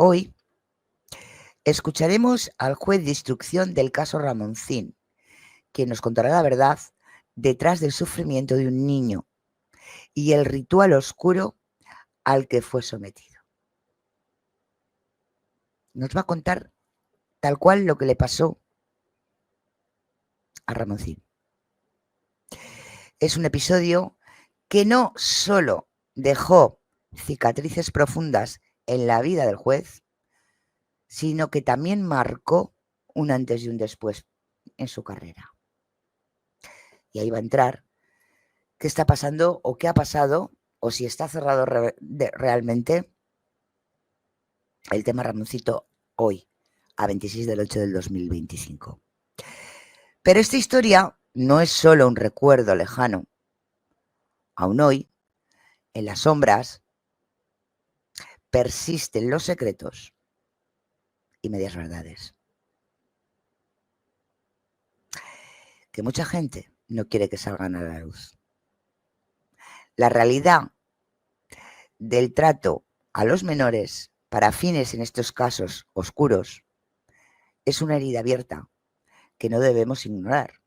Hoy escucharemos al juez de instrucción del caso Ramoncín, quien nos contará la verdad detrás del sufrimiento de un niño y el ritual oscuro al que fue sometido. Nos va a contar tal cual lo que le pasó a Ramoncín. Es un episodio que no solo dejó cicatrices profundas en la vida del juez, sino que también marcó un antes y un después en su carrera. Y ahí va a entrar qué está pasando o qué ha pasado o si está cerrado realmente el tema Ramoncito hoy, a 26 del 8 del 2025. Pero esta historia no es solo un recuerdo lejano. Aún hoy, en las sombras, persisten los secretos y medias verdades que mucha gente no quiere que salgan a la luz. La realidad del trato a los menores para fines en estos casos oscuros es una herida abierta que no debemos ignorar.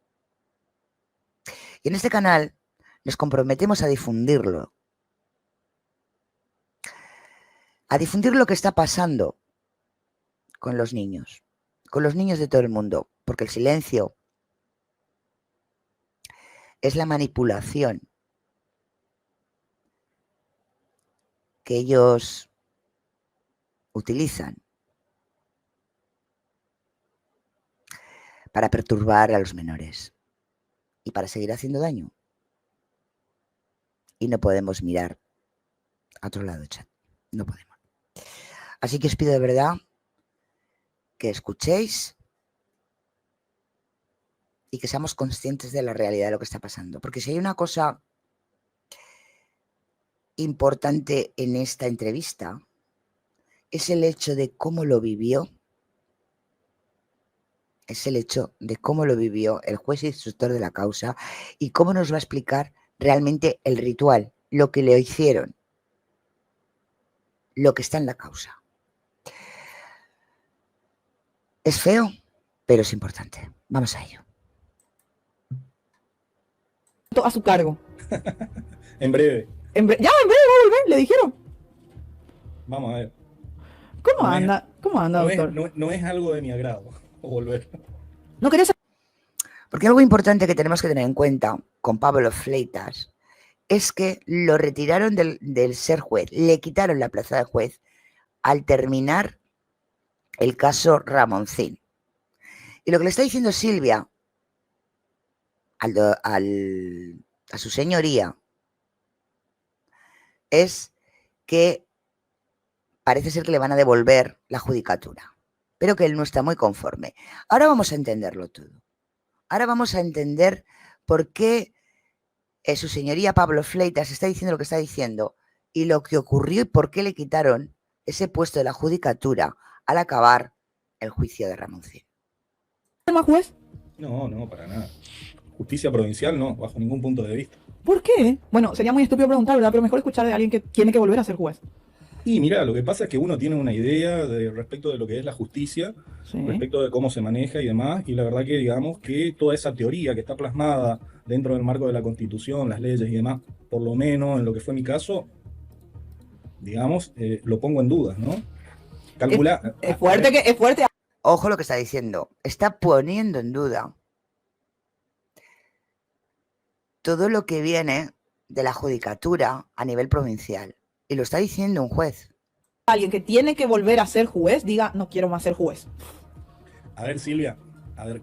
Y en este canal nos comprometemos a difundir lo que está pasando con los niños de todo el mundo, porque el silencio es la manipulación que ellos utilizan para perturbar a los menores y para seguir haciendo daño. Y no podemos mirar a otro lado, chat. No podemos. Así que os pido de verdad que escuchéis y que seamos conscientes de la realidad de lo que está pasando. Porque si hay una cosa importante en esta entrevista, es el hecho de cómo lo vivió. Es el hecho de cómo lo vivió el juez instructor de la causa y cómo nos va a explicar realmente el ritual, lo que le hicieron, lo que está en la causa. Es feo, pero es importante. Vamos a ello. A su cargo. En breve. Ya, en breve va a volver, le dijeron. Vamos a ver. ¿Cómo anda, doctor? No es algo de mi agrado volver. ¿No querés? Porque algo importante que tenemos que tener en cuenta con Pablo Fleitas es que lo retiraron del ser juez, le quitaron la plaza de juez al terminar el caso Ramoncín. Y lo que le está diciendo Silvia a su señoría es que parece ser que le van a devolver la judicatura, pero que él no está muy conforme. Ahora vamos a entenderlo todo. Ahora vamos a entender por qué su señoría Pablo Fleitas está diciendo lo que está diciendo y lo que ocurrió y por qué le quitaron ese puesto de la judicatura al acabar el juicio de Ramoncín. ¿Más juez? No, para nada. Justicia provincial no, bajo ningún punto de vista. ¿Por qué? Bueno, sería muy estúpido preguntar, ¿verdad? Pero mejor escuchar de alguien que tiene que volver a ser juez. Y mira, lo que pasa es que uno tiene una idea respecto de lo que es la justicia, Sí. respecto de cómo se maneja y demás, y la verdad que digamos que toda esa teoría que está plasmada dentro del marco de la Constitución, las leyes y demás, por lo menos en lo que fue mi caso, digamos, lo pongo en dudas, ¿no? Calcula. Es fuerte. Ojo lo que está diciendo. Está poniendo en duda todo lo que viene de la judicatura a nivel provincial. Y lo está diciendo un juez. Alguien que tiene que volver a ser juez diga, no quiero más ser juez. A ver, Silvia,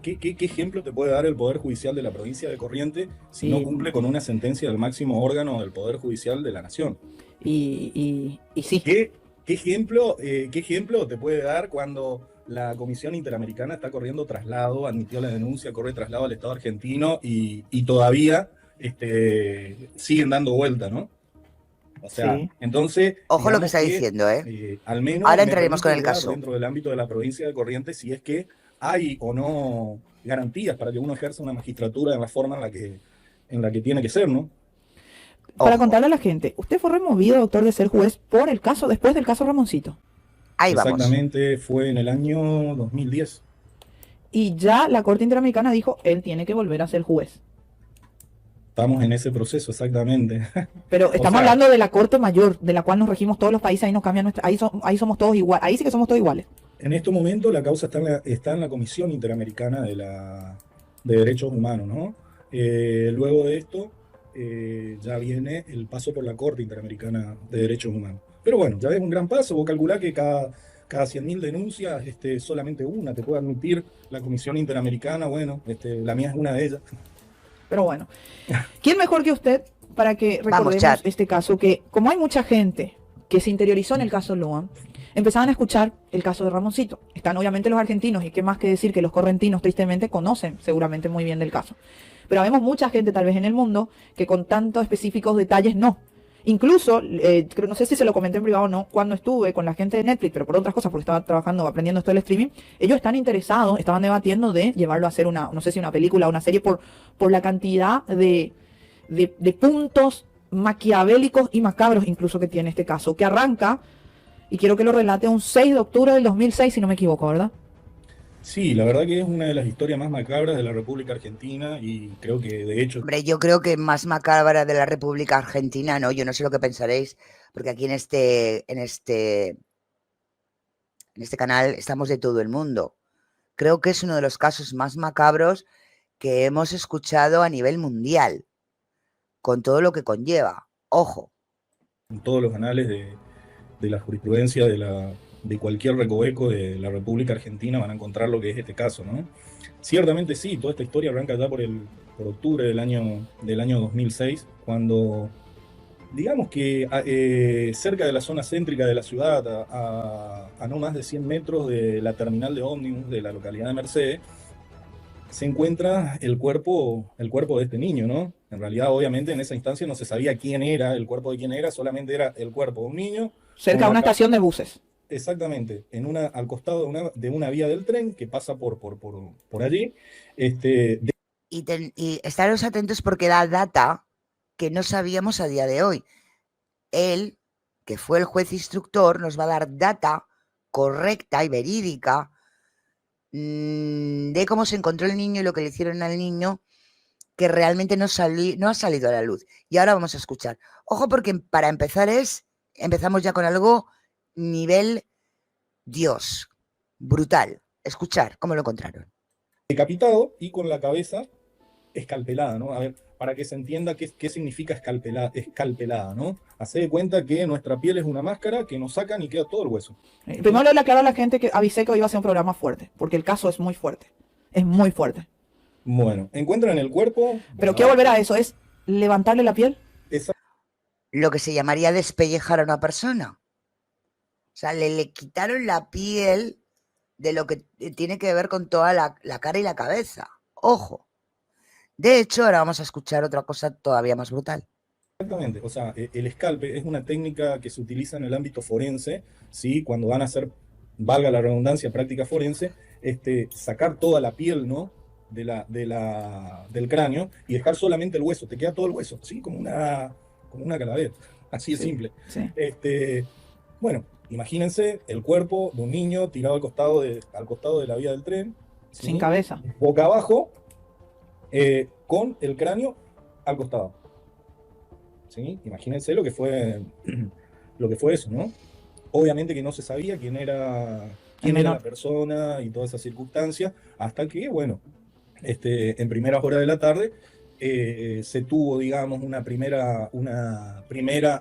¿qué ejemplo te puede dar el Poder Judicial de la provincia de Corrientes si no cumple con una sentencia del máximo órgano del Poder Judicial de la Nación? Y sí. ¿Qué ejemplo te puede dar cuando la Comisión Interamericana está corriendo traslado, admitió la denuncia, corre traslado al Estado argentino y todavía siguen dando vuelta, ¿no? O sea, sí. Entonces... Ojo lo que está diciendo, al menos ahora entraremos con el caso. Dentro del ámbito de la provincia de Corrientes, si es que hay o no garantías para que uno ejerza una magistratura en la forma en la que tiene que ser, ¿no? Para contarle a la gente, usted fue removido, doctor, de ser juez por el caso, después del caso Ramoncito. Ahí vamos. Exactamente, fue en el año 2010. Y ya la Corte Interamericana dijo, él tiene que volver a ser juez. Estamos en ese proceso, exactamente. Pero O estamos sea, hablando de la Corte Mayor, de la cual nos regimos todos los países, ahí nos cambian nuestra, ahí somos todos iguales, ahí sí que somos todos iguales. en este momento la causa está en la Comisión Interamericana de Derechos Humanos, ¿no? Luego de esto ya viene el paso por la Corte Interamericana de Derechos Humanos. Pero bueno, ya es un gran paso. Vos calculás que cada 100.000 denuncias, solamente una te puede admitir la Comisión Interamericana. Bueno, la mía es una de ellas. Pero bueno, ¿quién mejor que usted para que Vamos, recordemos chat. este caso? Que como hay mucha gente que se interiorizó en el caso Loan, empezaban a escuchar el caso de Ramoncito. Están obviamente los argentinos, y qué más que decir que los correntinos tristemente conocen seguramente muy bien del caso. Pero vemos mucha gente tal vez en el mundo que con tantos específicos detalles no. Incluso, no sé si se lo comenté en privado o no, cuando estuve con la gente de Netflix, pero por otras cosas, porque estaba trabajando, aprendiendo esto del streaming, ellos están interesados, estaban debatiendo de llevarlo a hacer una, no sé si una película o una serie, por la cantidad de puntos maquiavélicos y macabros incluso que tiene este caso, que arranca, y quiero que lo relate, un 6 de octubre del 2006, si no me equivoco, ¿verdad? Sí, la verdad que es una de las historias más macabras de la República Argentina y creo que de hecho Hombre, yo creo que más macabra de la República Argentina, no, yo no sé lo que pensaréis, porque aquí en este canal estamos de todo el mundo. Creo que es uno de los casos más macabros que hemos escuchado a nivel mundial, con todo lo que conlleva. Ojo, en todos los anales de la jurisprudencia de cualquier recoveco de la República Argentina van a encontrar lo que es este caso, ¿no? Ciertamente sí, toda esta historia arranca ya por octubre del año 2006, cuando, digamos que cerca de la zona céntrica de la ciudad, a no más de 100 metros de la terminal de ómnibus de la localidad de Mercedes, se encuentra el cuerpo de este niño, ¿no? En realidad, obviamente, en esa instancia no se sabía quién era, el cuerpo de quién era, solamente era el cuerpo de un niño Cerca con de la una cabeza. estación de buses. Exactamente, al costado de una vía del tren que pasa por allí. Este, de- y estaros atentos porque da data que no sabíamos a día de hoy. Él, que fue el juez instructor, nos va a dar data correcta y verídica de cómo se encontró el niño y lo que le hicieron al niño, que realmente no ha salido a la luz. Y ahora vamos a escuchar. Ojo, porque para empezar empezamos ya con algo nivel Dios, brutal. Escuchar cómo lo encontraron. decapitado y con la cabeza escalpelada, ¿no? A ver, para que se entienda qué significa escalpelada, ¿no? Hacé de cuenta que nuestra piel es una máscara que nos sacan y queda todo el hueso. Primero le aclaro a la gente que avisé que hoy iba a ser un programa fuerte, porque el caso es muy fuerte. Es muy fuerte. Bueno, encuentran el cuerpo. Pero Bueno, quiero volver a eso, es levantarle la piel. esa Lo que se llamaría despellejar a una persona. O sea, le quitaron la piel de lo que tiene que ver con toda la cara y la cabeza. Ojo. De hecho, ahora vamos a escuchar otra cosa todavía más brutal. Exactamente, o sea, el escalpe es una técnica que se utiliza en el ámbito forense, ¿sí? Cuando van a hacer, valga la redundancia, práctica forense, sacar toda la piel, ¿no? Del cráneo y dejar solamente el hueso, te queda todo el hueso, ¿sí? Como una calavera, así de Sí, simple. sí. Bueno, imagínense el cuerpo de un niño tirado al costado de la vía del tren, Sin ¿sí? cabeza. Boca abajo, con el cráneo al costado. ¿Sí? Imagínense lo que fue eso, ¿no? Obviamente que no se sabía quién era la persona y todas esas circunstancias, hasta que, bueno, en primeras horas de la tarde se tuvo, digamos, una primera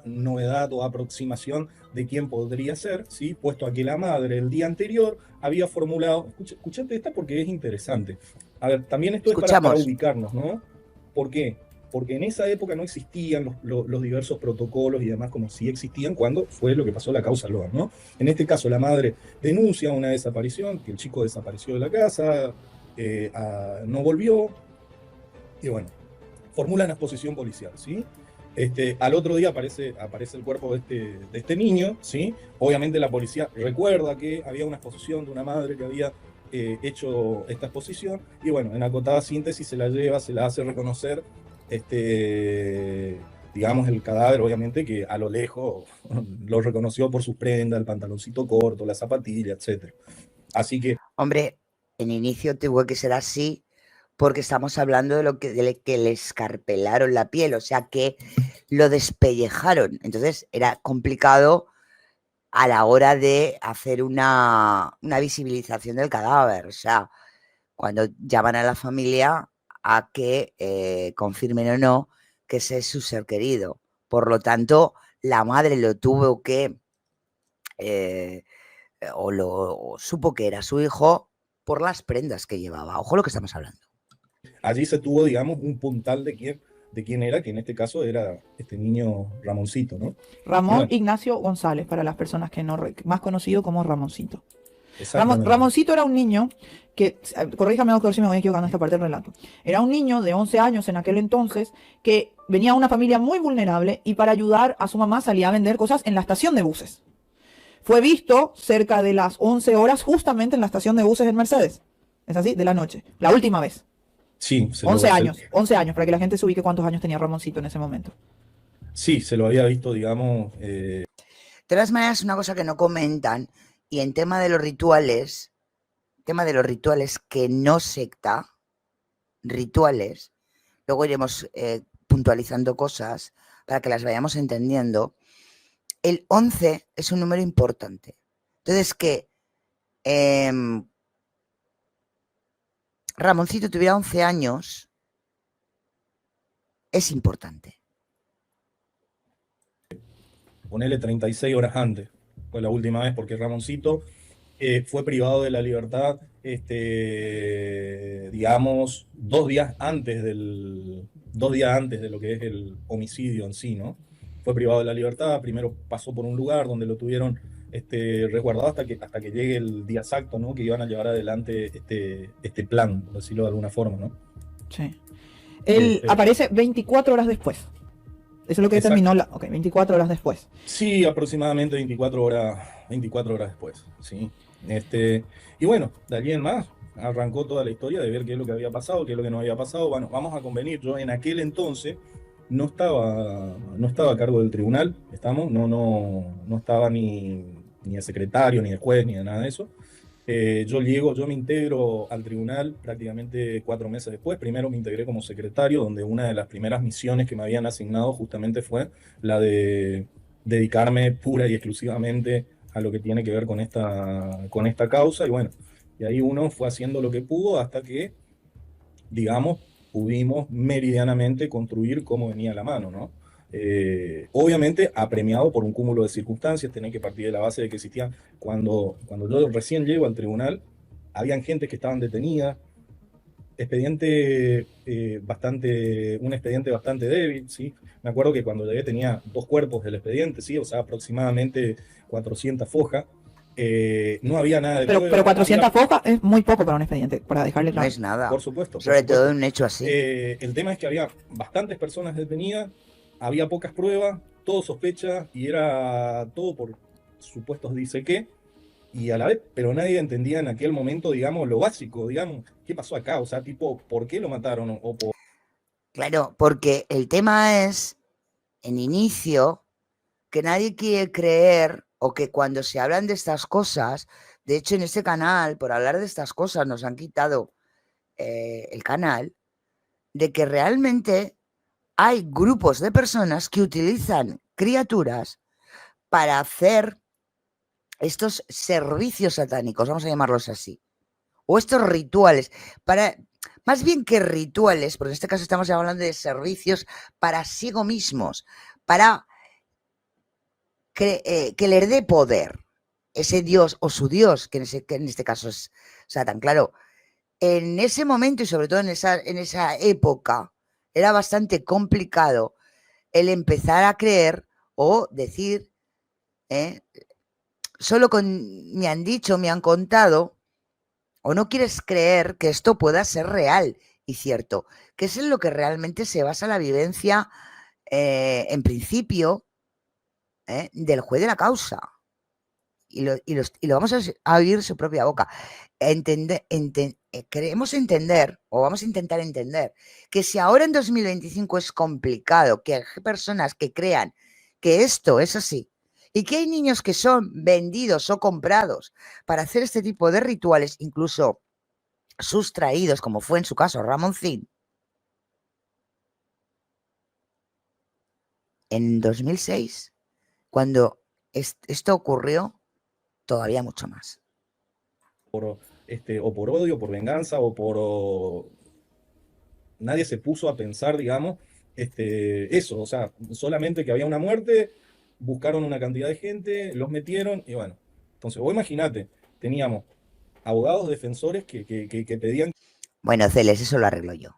novedad o aproximación de quién podría ser, ¿sí? Puesto a que la madre el día anterior había formulado, escuchate esta porque es interesante. A ver, también esto es para ubicarnos, ¿no? ¿Por qué? Porque en esa época no existían los diversos protocolos y demás como sí existían cuando fue lo que pasó la causa Loan, ¿no? En este caso, la madre denuncia una desaparición, que el chico desapareció de la casa, no volvió, y bueno, formulan la exposición policial, ¿sí? Al otro día aparece el cuerpo de este niño, ¿sí? Obviamente la policía recuerda que había una exposición de una madre que había hecho esta exposición, y bueno, en acotada síntesis se la lleva, se la hace reconocer digamos, el cadáver, obviamente, que a lo lejos lo reconoció por sus prendas, el pantaloncito corto, la zapatilla, etc. Así que, Hombre, en inicio tuvo que ser así porque estamos hablando de que le escarpelaron la piel, o sea que lo despellejaron. Entonces era complicado a la hora de hacer una visibilización del cadáver. O sea, cuando llaman a la familia a que confirmen o no que ese es su ser querido. Por lo tanto, la madre lo tuvo que, o supo que era su hijo por las prendas que llevaba. Ojo lo que estamos hablando. allí se tuvo, digamos, un puntal de quién era, que en este caso era este niño Ramoncito, ¿no? Ramón Bueno, Ignacio González, para las personas que no, más conocido como Ramoncito. exactamente. Ramoncito era un niño que, corríjame doctor si me voy equivocando en esta parte del relato, era un niño de 11 años en aquel entonces que venía de una familia muy vulnerable y para ayudar a su mamá salía a vender cosas en la estación de buses. Fue visto cerca de las 11 horas justamente en la estación de buses en Mercedes. ¿Es así? De la noche. La última vez. Sí, 11 años. 11 años, para que la gente se ubique cuántos años tenía Ramoncito en ese momento. sí, se lo había visto, digamos, De todas maneras, una cosa que no comentan, y en tema de los rituales que no secta, rituales, luego iremos puntualizando cosas para que las vayamos entendiendo. El 11 es un número importante. Entonces, que Ramoncito tuviera 11 años es importante. ponerle 36 horas antes. Fue la última vez porque Ramoncito fue privado de la libertad, digamos, 2 días antes de lo que es el homicidio en sí, ¿no? Fue privado de la libertad, primero pasó por un lugar donde lo tuvieron resguardado hasta que llegue el día exacto, ¿no? Que iban a llevar adelante este plan, por decirlo de alguna forma, ¿no? Sí. Él aparece 24 horas después. Eso es lo que determinó la... Ok, 24 horas después. Sí, aproximadamente 24 horas después, sí. Y bueno, de allí en más, arrancó toda la historia de ver qué es lo que había pasado, qué es lo que no había pasado. Bueno, vamos a convenir, yo en aquel entonces no estaba a cargo del tribunal, no estaba ni de secretario, ni de juez, ni de nada de eso. Yo me integro al tribunal prácticamente 4 meses después. Primero me integré como secretario, donde una de las primeras misiones que me habían asignado justamente fue la de dedicarme pura y exclusivamente a lo que tiene que ver con esta causa. Y bueno, y ahí uno fue haciendo lo que pudo hasta que, digamos, pudimos meridianamente construir cómo venía la mano, ¿no? Obviamente apremiado por un cúmulo de circunstancias, tenés que partir de la base de que existían, cuando yo recién llego al tribunal, habían gente que estaban detenidas, un expediente bastante débil, ¿sí? Me acuerdo que cuando llegué tenía 2 cuerpos del expediente, ¿sí? O sea, aproximadamente 400 fojas. No había nada de pero 400 fojas es muy poco para un expediente, para dejarle claro. No es nada. Por supuesto. Sobre todo en un hecho así. El tema es que había bastantes personas detenidas, había pocas pruebas, todo sospecha y era todo por supuestos dice que, y a la vez, pero nadie entendía en aquel momento, digamos, lo básico, digamos, qué pasó acá, o sea, tipo, ¿por qué lo mataron? Claro, porque el tema es, en inicio, que nadie quiere creer o que cuando se hablan de estas cosas, de hecho en este canal, por hablar de estas cosas, nos han quitado el canal, de que realmente hay grupos de personas que utilizan criaturas para hacer estos servicios satánicos, vamos a llamarlos así, o estos rituales, más bien que rituales, porque en este caso estamos hablando de servicios para sí mismos, para que les dé poder ese Dios o su Dios, que en este caso es Satán. Claro, en ese momento y sobre todo en esa época era bastante complicado el empezar a creer o decir, solo me han dicho, me han contado, o no quieres creer que esto pueda ser real y cierto, que es en lo que realmente se basa la vivencia, en principio, del juez de la causa. lo vamos a oír en su propia boca. Queremos entender, o vamos a intentar entender, que si ahora en 2025 es complicado, que hay personas que crean que esto es así, y que hay niños que son vendidos o comprados para hacer este tipo de rituales, incluso sustraídos, como fue en su caso Ramoncín, en 2006, cuando esto ocurrió, todavía mucho más. O por odio, por venganza, nadie se puso a pensar, digamos, eso, o sea, solamente que había una muerte, buscaron una cantidad de gente, los metieron y bueno. Entonces, vos imaginate, teníamos abogados defensores que pedían Bueno, Celes, eso lo arreglo yo.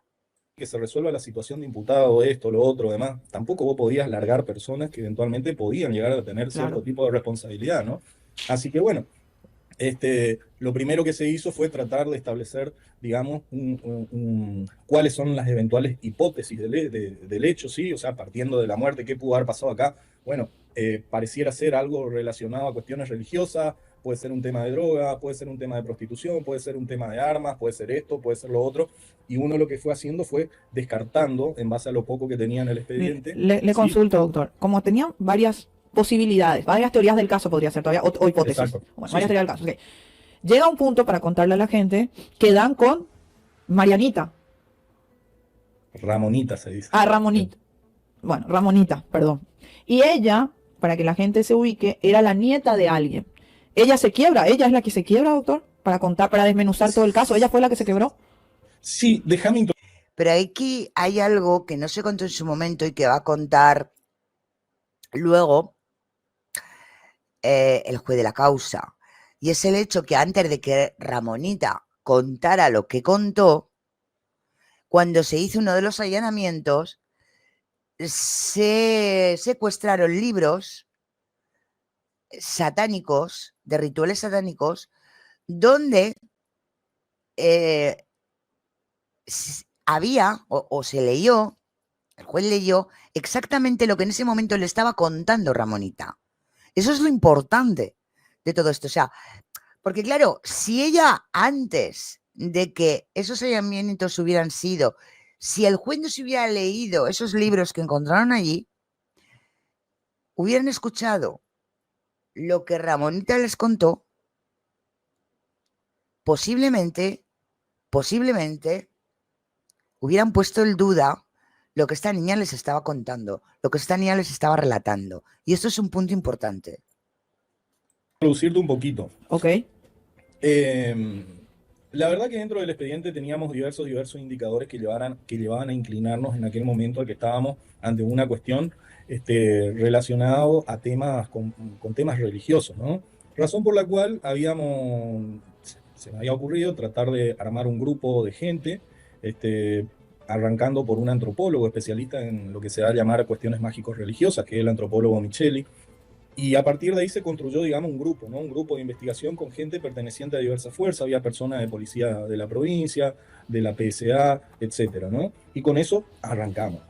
que se resuelva la situación de imputado, esto, lo otro, demás. Tampoco vos podías largar personas que eventualmente podían llegar a tener cierto Claro. tipo de responsabilidad, ¿no? Así que bueno, lo primero que se hizo fue tratar de establecer, digamos, cuáles son las eventuales hipótesis del hecho, ¿sí? O sea, partiendo de la muerte, ¿qué pudo haber pasado acá? Bueno, pareciera ser algo relacionado a cuestiones religiosas, puede ser un tema de droga, puede ser un tema de prostitución, puede ser un tema de armas, puede ser esto, puede ser lo otro. Y uno lo que fue haciendo fue descartando, en base a lo poco que tenía en el expediente. Le ¿sí? consulto, doctor. Como tenían varias posibilidades, varias teorías del caso podría ser todavía, o hipótesis. Exacto. Bueno, Sí, varias sí. teorías del caso. Okay. Llega un punto para contarle a la gente que dan con Marianita. Ramonita se dice. Ah, Ramonita. Bueno, Ramonita, perdón. Y ella, para que la gente se ubique, era la nieta de alguien. Ella se quiebra, ella es la que se quiebra, doctor, para contar, para desmenuzar todo el caso. ¿Ella fue la que se quebró? Sí, déjame Pero aquí hay algo que no se contó en su momento y que va a contar luego el juez de la causa. Y es el hecho que antes de que Ramonita contara lo que contó, cuando se hizo uno de los allanamientos, se secuestraron libros satánicos, de rituales satánicos, donde había o se leyó, el juez leyó exactamente lo que en ese momento le estaba contando Ramonita. Eso es lo importante de todo esto. O sea, porque claro, si ella antes de que esos allanamientos hubieran sido, si el juez no se hubiera leído esos libros que encontraron allí, hubieran escuchado lo que Ramonita les contó, posiblemente hubieran puesto en duda lo que esta niña les estaba contando, lo que esta niña les estaba relatando. Y esto es un punto importante. introducirte un poquito. Ok. La verdad que dentro del expediente teníamos diversos indicadores que llevaban a inclinarnos en aquel momento al que estábamos ante una cuestión relacionado a temas con temas religiosos, ¿no? Razón por la cual se me había ocurrido tratar de armar un grupo de gente, arrancando por un antropólogo especialista en lo que se va a llamar cuestiones mágico-religiosas, que es el antropólogo Micheli. Y a partir de ahí se construyó, digamos, un grupo, ¿no? Un grupo de investigación con gente perteneciente a diversas fuerzas. Había personas de policía de la provincia, de la PSA, etcétera, ¿no? Y con eso arrancamos.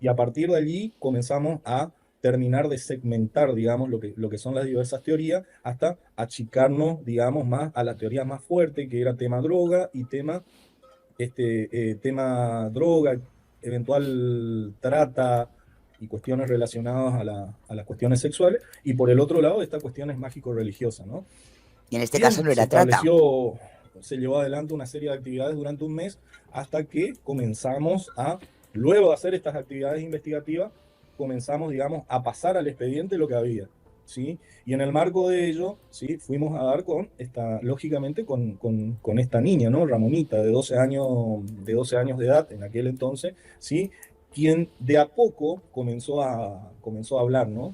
Y a partir de allí comenzamos a terminar de segmentar, digamos, lo que son las diversas teorías, hasta achicarnos, digamos, más a la teoría más fuerte, que era tema droga y tema droga, eventual trata y cuestiones relacionadas a las cuestiones sexuales, y por el otro lado, estas cuestiones mágico-religiosas, ¿no? Y en este Bien, caso no era trata. Se llevó adelante una serie de actividades durante un mes hasta que comenzamos luego de hacer estas actividades investigativas, comenzamos, digamos, a pasar al expediente lo que había, ¿sí? Y en el marco de ello, ¿sí? Fuimos a dar lógicamente, con esta niña, ¿no? Ramonita, de 12 años de edad en aquel entonces, ¿sí? Quien de a poco comenzó a hablar, ¿no?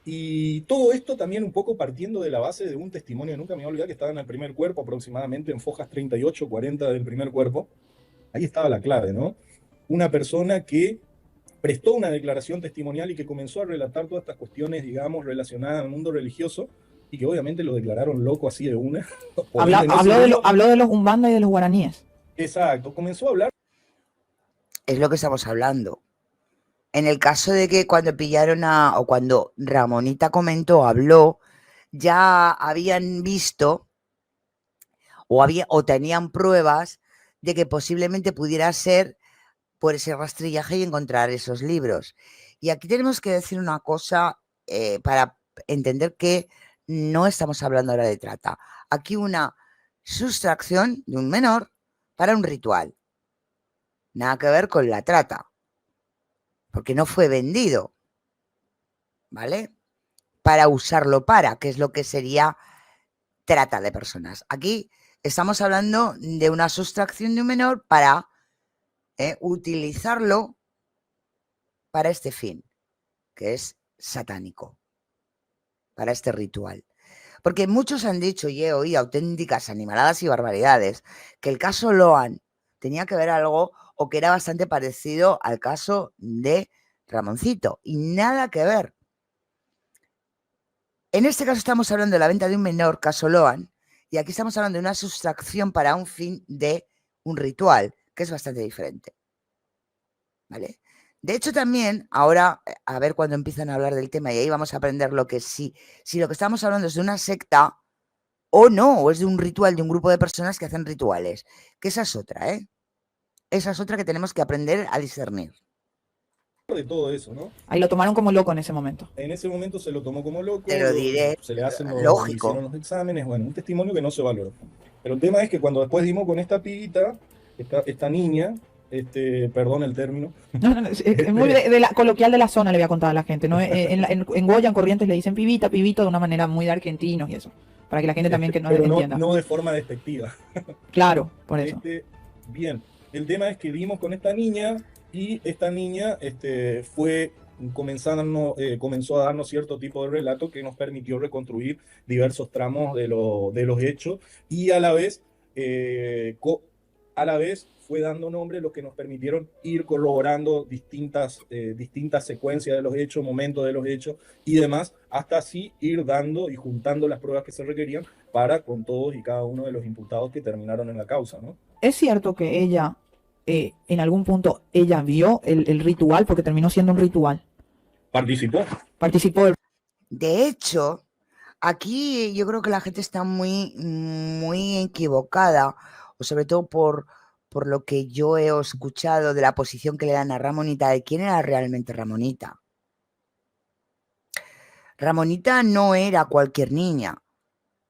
Y todo esto también un poco partiendo de la base de un testimonio, nunca me voy a olvidar, que estaba en el primer cuerpo, aproximadamente en fojas 38, 40 del primer cuerpo. Ahí estaba la clave, ¿no? Una persona que prestó una declaración testimonial y que comenzó a relatar todas estas cuestiones, digamos, relacionadas al mundo religioso, y que obviamente lo declararon loco así de una. Habló de los Umbanda y de los guaraníes. Exacto, comenzó a hablar. Es lo que estamos hablando. En el caso de que cuando pillaron o cuando Ramonita habló ya habían visto o tenían pruebas de que posiblemente pudiera ser por ese rastrillaje y encontrar esos libros. Y aquí tenemos que decir una cosa para entender que no estamos hablando ahora de trata. Aquí una sustracción de un menor para un ritual. Nada que ver con la trata, porque no fue vendido, ¿vale? Para usarlo que es lo que sería trata de personas. Aquí estamos hablando de una sustracción de un menor para utilizarlo para este fin, que es satánico, para este ritual. Porque muchos han dicho, y he oído auténticas animaladas y barbaridades, que el caso Loan tenía que ver algo o que era bastante parecido al caso de Ramoncito, y nada que ver. En este caso estamos hablando de la venta de un menor, caso Loan, y aquí estamos hablando de una sustracción para un fin de un ritual, que es bastante diferente. ¿Vale? De hecho, también, ahora, a ver cuando empiezan a hablar del tema, y ahí vamos a aprender lo que sí, si lo que estamos hablando es de una secta o no, o es de un ritual de un grupo de personas que hacen rituales, que esa es otra, ¿eh? Esa es otra que tenemos que aprender a discernir. De todo eso, ¿no? Ahí lo tomaron como loco en ese momento. En ese momento se lo tomó como loco, Te lo diré, se le hacen le lógico. hicieron los exámenes, bueno, un testimonio que no se valoró. Pero el tema es que cuando después dimos con esta pibita, esta niña, perdón el término, No, es muy coloquial de la zona, le voy a contar a la gente, ¿no? En Goya, en Corrientes, le dicen pibita, pibito, de una manera muy de argentinos y eso. Para que la gente también que no pero entienda. no de forma despectiva. Claro, por eso. Bien, el tema es que dimos con esta niña y esta niña comenzó a darnos cierto tipo de relato que nos permitió reconstruir diversos tramos de los hechos y a la vez fue dando nombre lo que nos permitieron ir corroborando distintas secuencias de los hechos, momentos de los hechos y demás, hasta así ir dando y juntando las pruebas que se requerían para con todos y cada uno de los imputados que terminaron en la causa, ¿no? Es cierto que ella, en algún punto, ella vio el ritual, porque terminó siendo un ritual. Participó. De hecho, aquí yo creo que la gente está muy, muy equivocada, o sobre todo por lo que yo he escuchado de la posición que le dan a Ramonita, de quién era realmente Ramonita. Ramonita no era cualquier niña.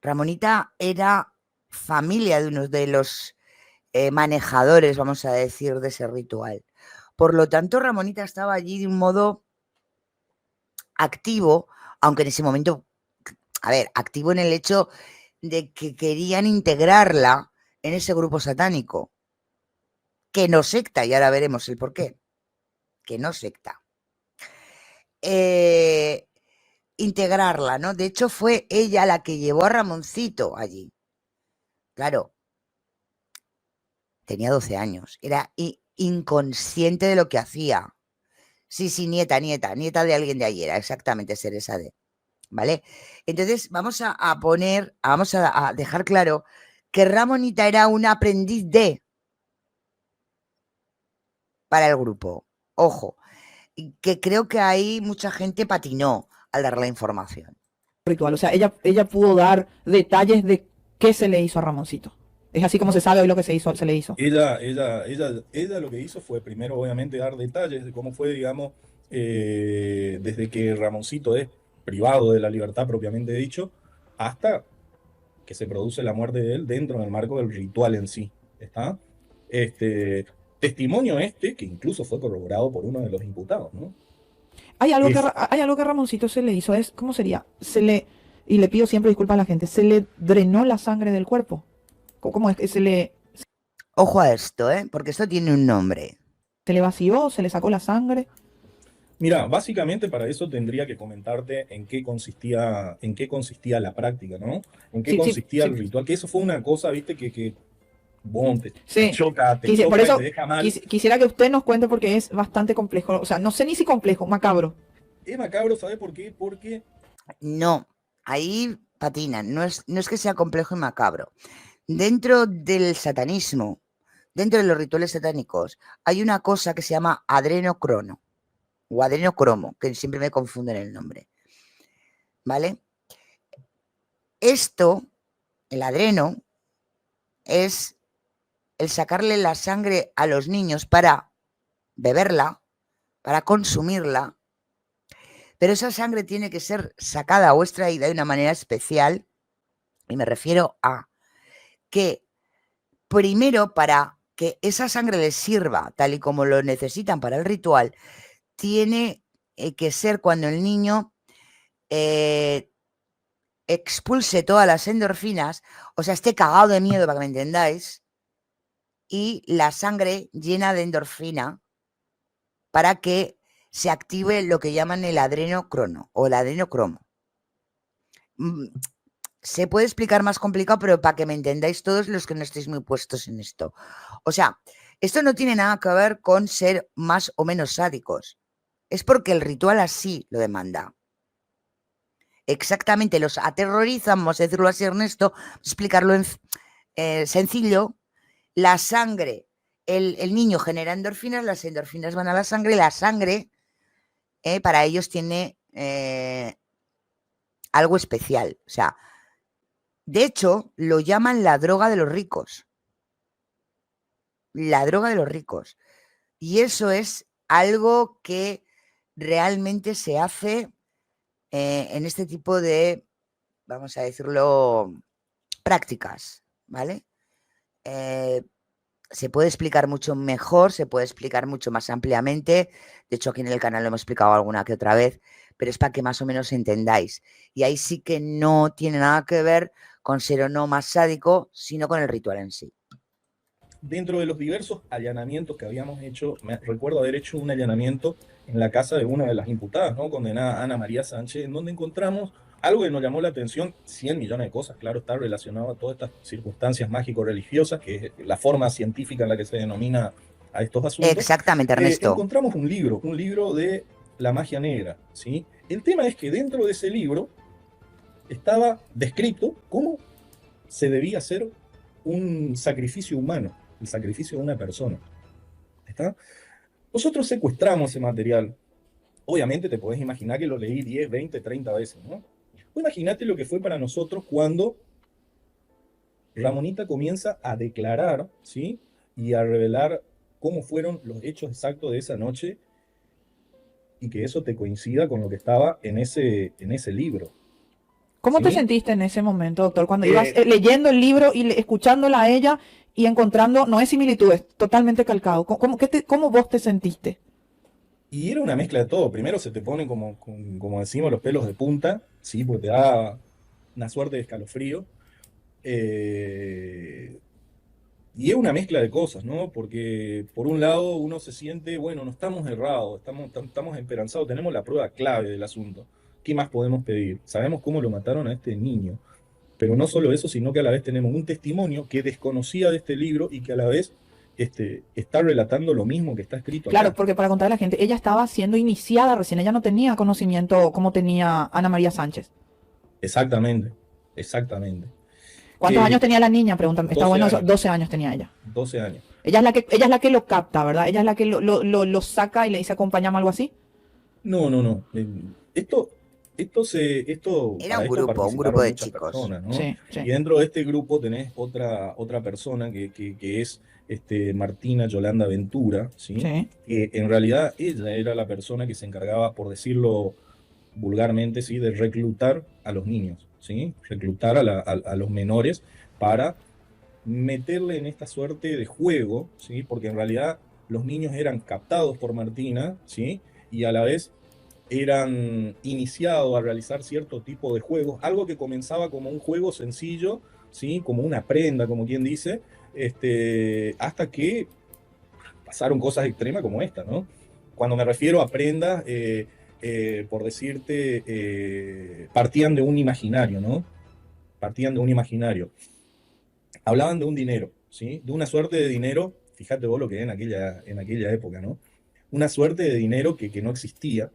Ramonita era familia de uno de los manejadores, vamos a decir, de ese ritual. Por lo tanto, Ramonita estaba allí de un modo activo, aunque en ese momento, a ver, activo en el hecho de que querían integrarla en ese grupo satánico, que no secta, y ahora veremos el por qué, que no secta. Integrarla, ¿no? De hecho, fue ella la que llevó a Ramoncito allí. Claro, tenía 12 años, era inconsciente de lo que hacía. Sí, nieta de alguien de ayer, exactamente, Teresa D. ¿Vale? Entonces, vamos a dejar claro que Ramonita era un aprendiz para el grupo. Ojo, que creo que ahí mucha gente patinó al dar la información. Ritual, o sea, ella pudo dar detalles de qué se le hizo a Ramoncito. Es así como se sabe hoy lo que se le hizo. Ella lo que hizo fue primero, obviamente, dar detalles de cómo fue, digamos, desde que Ramoncito es privado de la libertad propiamente dicho, hasta que se produce la muerte de él dentro del marco del ritual en sí. ¿Está? Testimonio que incluso fue corroborado por uno de los imputados, ¿no? Hay algo que a Ramoncito se le hizo, ¿cómo sería? Y le pido siempre disculpas a la gente, se le drenó la sangre del cuerpo. ¿Cómo es que se le... Ojo a esto, porque esto tiene un nombre. ¿Se le vació? ¿Se le sacó la sangre? Mira, básicamente para eso tendría que comentarte en qué consistía la práctica, ¿no? En qué consistía el ritual, que eso fue una cosa, viste, que te choca, por eso te deja mal. Quisiera que usted nos cuente porque es bastante complejo, o sea, no sé ni si complejo, macabro. Es macabro, ¿sabe por qué? Porque... No, ahí patinan, no es que sea complejo y macabro. Dentro del satanismo, dentro de los rituales satánicos, hay una cosa que se llama adrenocrono o adrenocromo, que siempre me confunden el nombre, ¿vale? Esto, el adreno, es el sacarle la sangre a los niños para beberla, para consumirla, pero esa sangre tiene que ser sacada o extraída de una manera especial, y me refiero a que primero, para que esa sangre les sirva tal y como lo necesitan para el ritual, tiene que ser cuando el niño expulse todas las endorfinas, o sea, esté cagado de miedo, para que me entendáis, y la sangre llena de endorfina para que se active lo que llaman el adrenocrono o el adrenocromo. Se puede explicar más complicado, pero para que me entendáis todos los que no estéis muy puestos en esto. O sea, esto no tiene nada que ver con ser más o menos sádicos. Es porque el ritual así lo demanda. Exactamente, los aterrorizan, vamos a decirlo así, Ernesto, explicarlo en sencillo. La sangre, el niño genera endorfinas, las endorfinas van a la sangre, y la sangre para ellos tiene algo especial. O sea, de hecho, lo llaman la droga de los ricos. La droga de los ricos. Y eso es algo que realmente se hace en este tipo de, vamos a decirlo, prácticas, ¿vale? Se puede explicar mucho mejor, se puede explicar mucho más ampliamente. De hecho, aquí en el canal lo hemos explicado alguna que otra vez, pero es para que más o menos entendáis. Y ahí sí que no tiene nada que ver con ser o no más sádico, sino con el ritual en sí. Dentro de los diversos allanamientos que habíamos hecho, me recuerdo haber hecho un allanamiento en la casa de una de las imputadas, ¿no? Condenada Ana María Sánchez, en donde encontramos algo que nos llamó la atención, 100 millones de cosas, claro, está relacionado a todas estas circunstancias mágico-religiosas, que es la forma científica en la que se denomina a estos asuntos. Exactamente, Ernesto. Encontramos un libro de la magia negra, ¿sí? El tema es que dentro de ese libro estaba descrito cómo se debía hacer un sacrificio humano, el sacrificio de una persona. ¿Está? Nosotros secuestramos ese material. Obviamente te podés imaginar que lo leí 10, 20, 30 veces, ¿no? Imagínate lo que fue para nosotros cuando Ramonita comienza a declarar, ¿sí? Y a revelar cómo fueron los hechos exactos de esa noche, y que eso te coincida con lo que estaba en ese libro. ¿Cómo te ¿Sí? sentiste en ese momento, doctor? Cuando ibas leyendo el libro y escuchándola a ella y encontrando, no es similitudes, totalmente calcado. ¿Cómo vos te sentiste? Y era una mezcla de todo. Primero se te ponen, como decimos, los pelos de punta, ¿sí? Porque te da una suerte de escalofrío. Y es una mezcla de cosas, ¿no? Porque por un lado uno se siente, bueno, no estamos errados, estamos esperanzados, tenemos la prueba clave del asunto. ¿Qué más podemos pedir? Sabemos cómo lo mataron a este niño. Pero no solo eso, sino que a la vez tenemos un testimonio que desconocía de este libro y que a la vez está relatando lo mismo que está escrito Claro, acá. porque para contarle a la gente, ella estaba siendo iniciada recién, ella no tenía conocimiento como tenía Ana María Sánchez. Exactamente, exactamente. ¿Cuántos años tenía la niña? Preguntan. Está 12 bueno, años. 12 años tenía ella. 12 años. Ella es la que lo capta, ¿verdad? Ella es la que lo saca y le dice acompáñame, algo así. No, no, no. Esto Era para un esto grupo participaron de muchas chicos. personas, ¿no? Sí, sí. Y dentro de este grupo tenés otra persona que es Martina Yolanda Ventura, ¿sí? Sí. Que en realidad ella era la persona que se encargaba, por decirlo vulgarmente, ¿sí? De reclutar a los niños, ¿sí? Reclutar a los menores para meterle en esta suerte de juego, ¿sí? Porque en realidad los niños eran captados por Martina, ¿sí? Y a la vez eran iniciados a realizar cierto tipo de juegos, algo que comenzaba como un juego sencillo, ¿sí? Como una prenda, como quien dice, hasta que pasaron cosas extremas como esta, ¿no? Cuando me refiero a prendas, por decirte, partían de un imaginario, ¿no? Partían de un imaginario. Hablaban de un dinero, ¿sí? De una suerte de dinero, fíjate vos lo que era en aquella época, ¿no? Una suerte de dinero que no existía,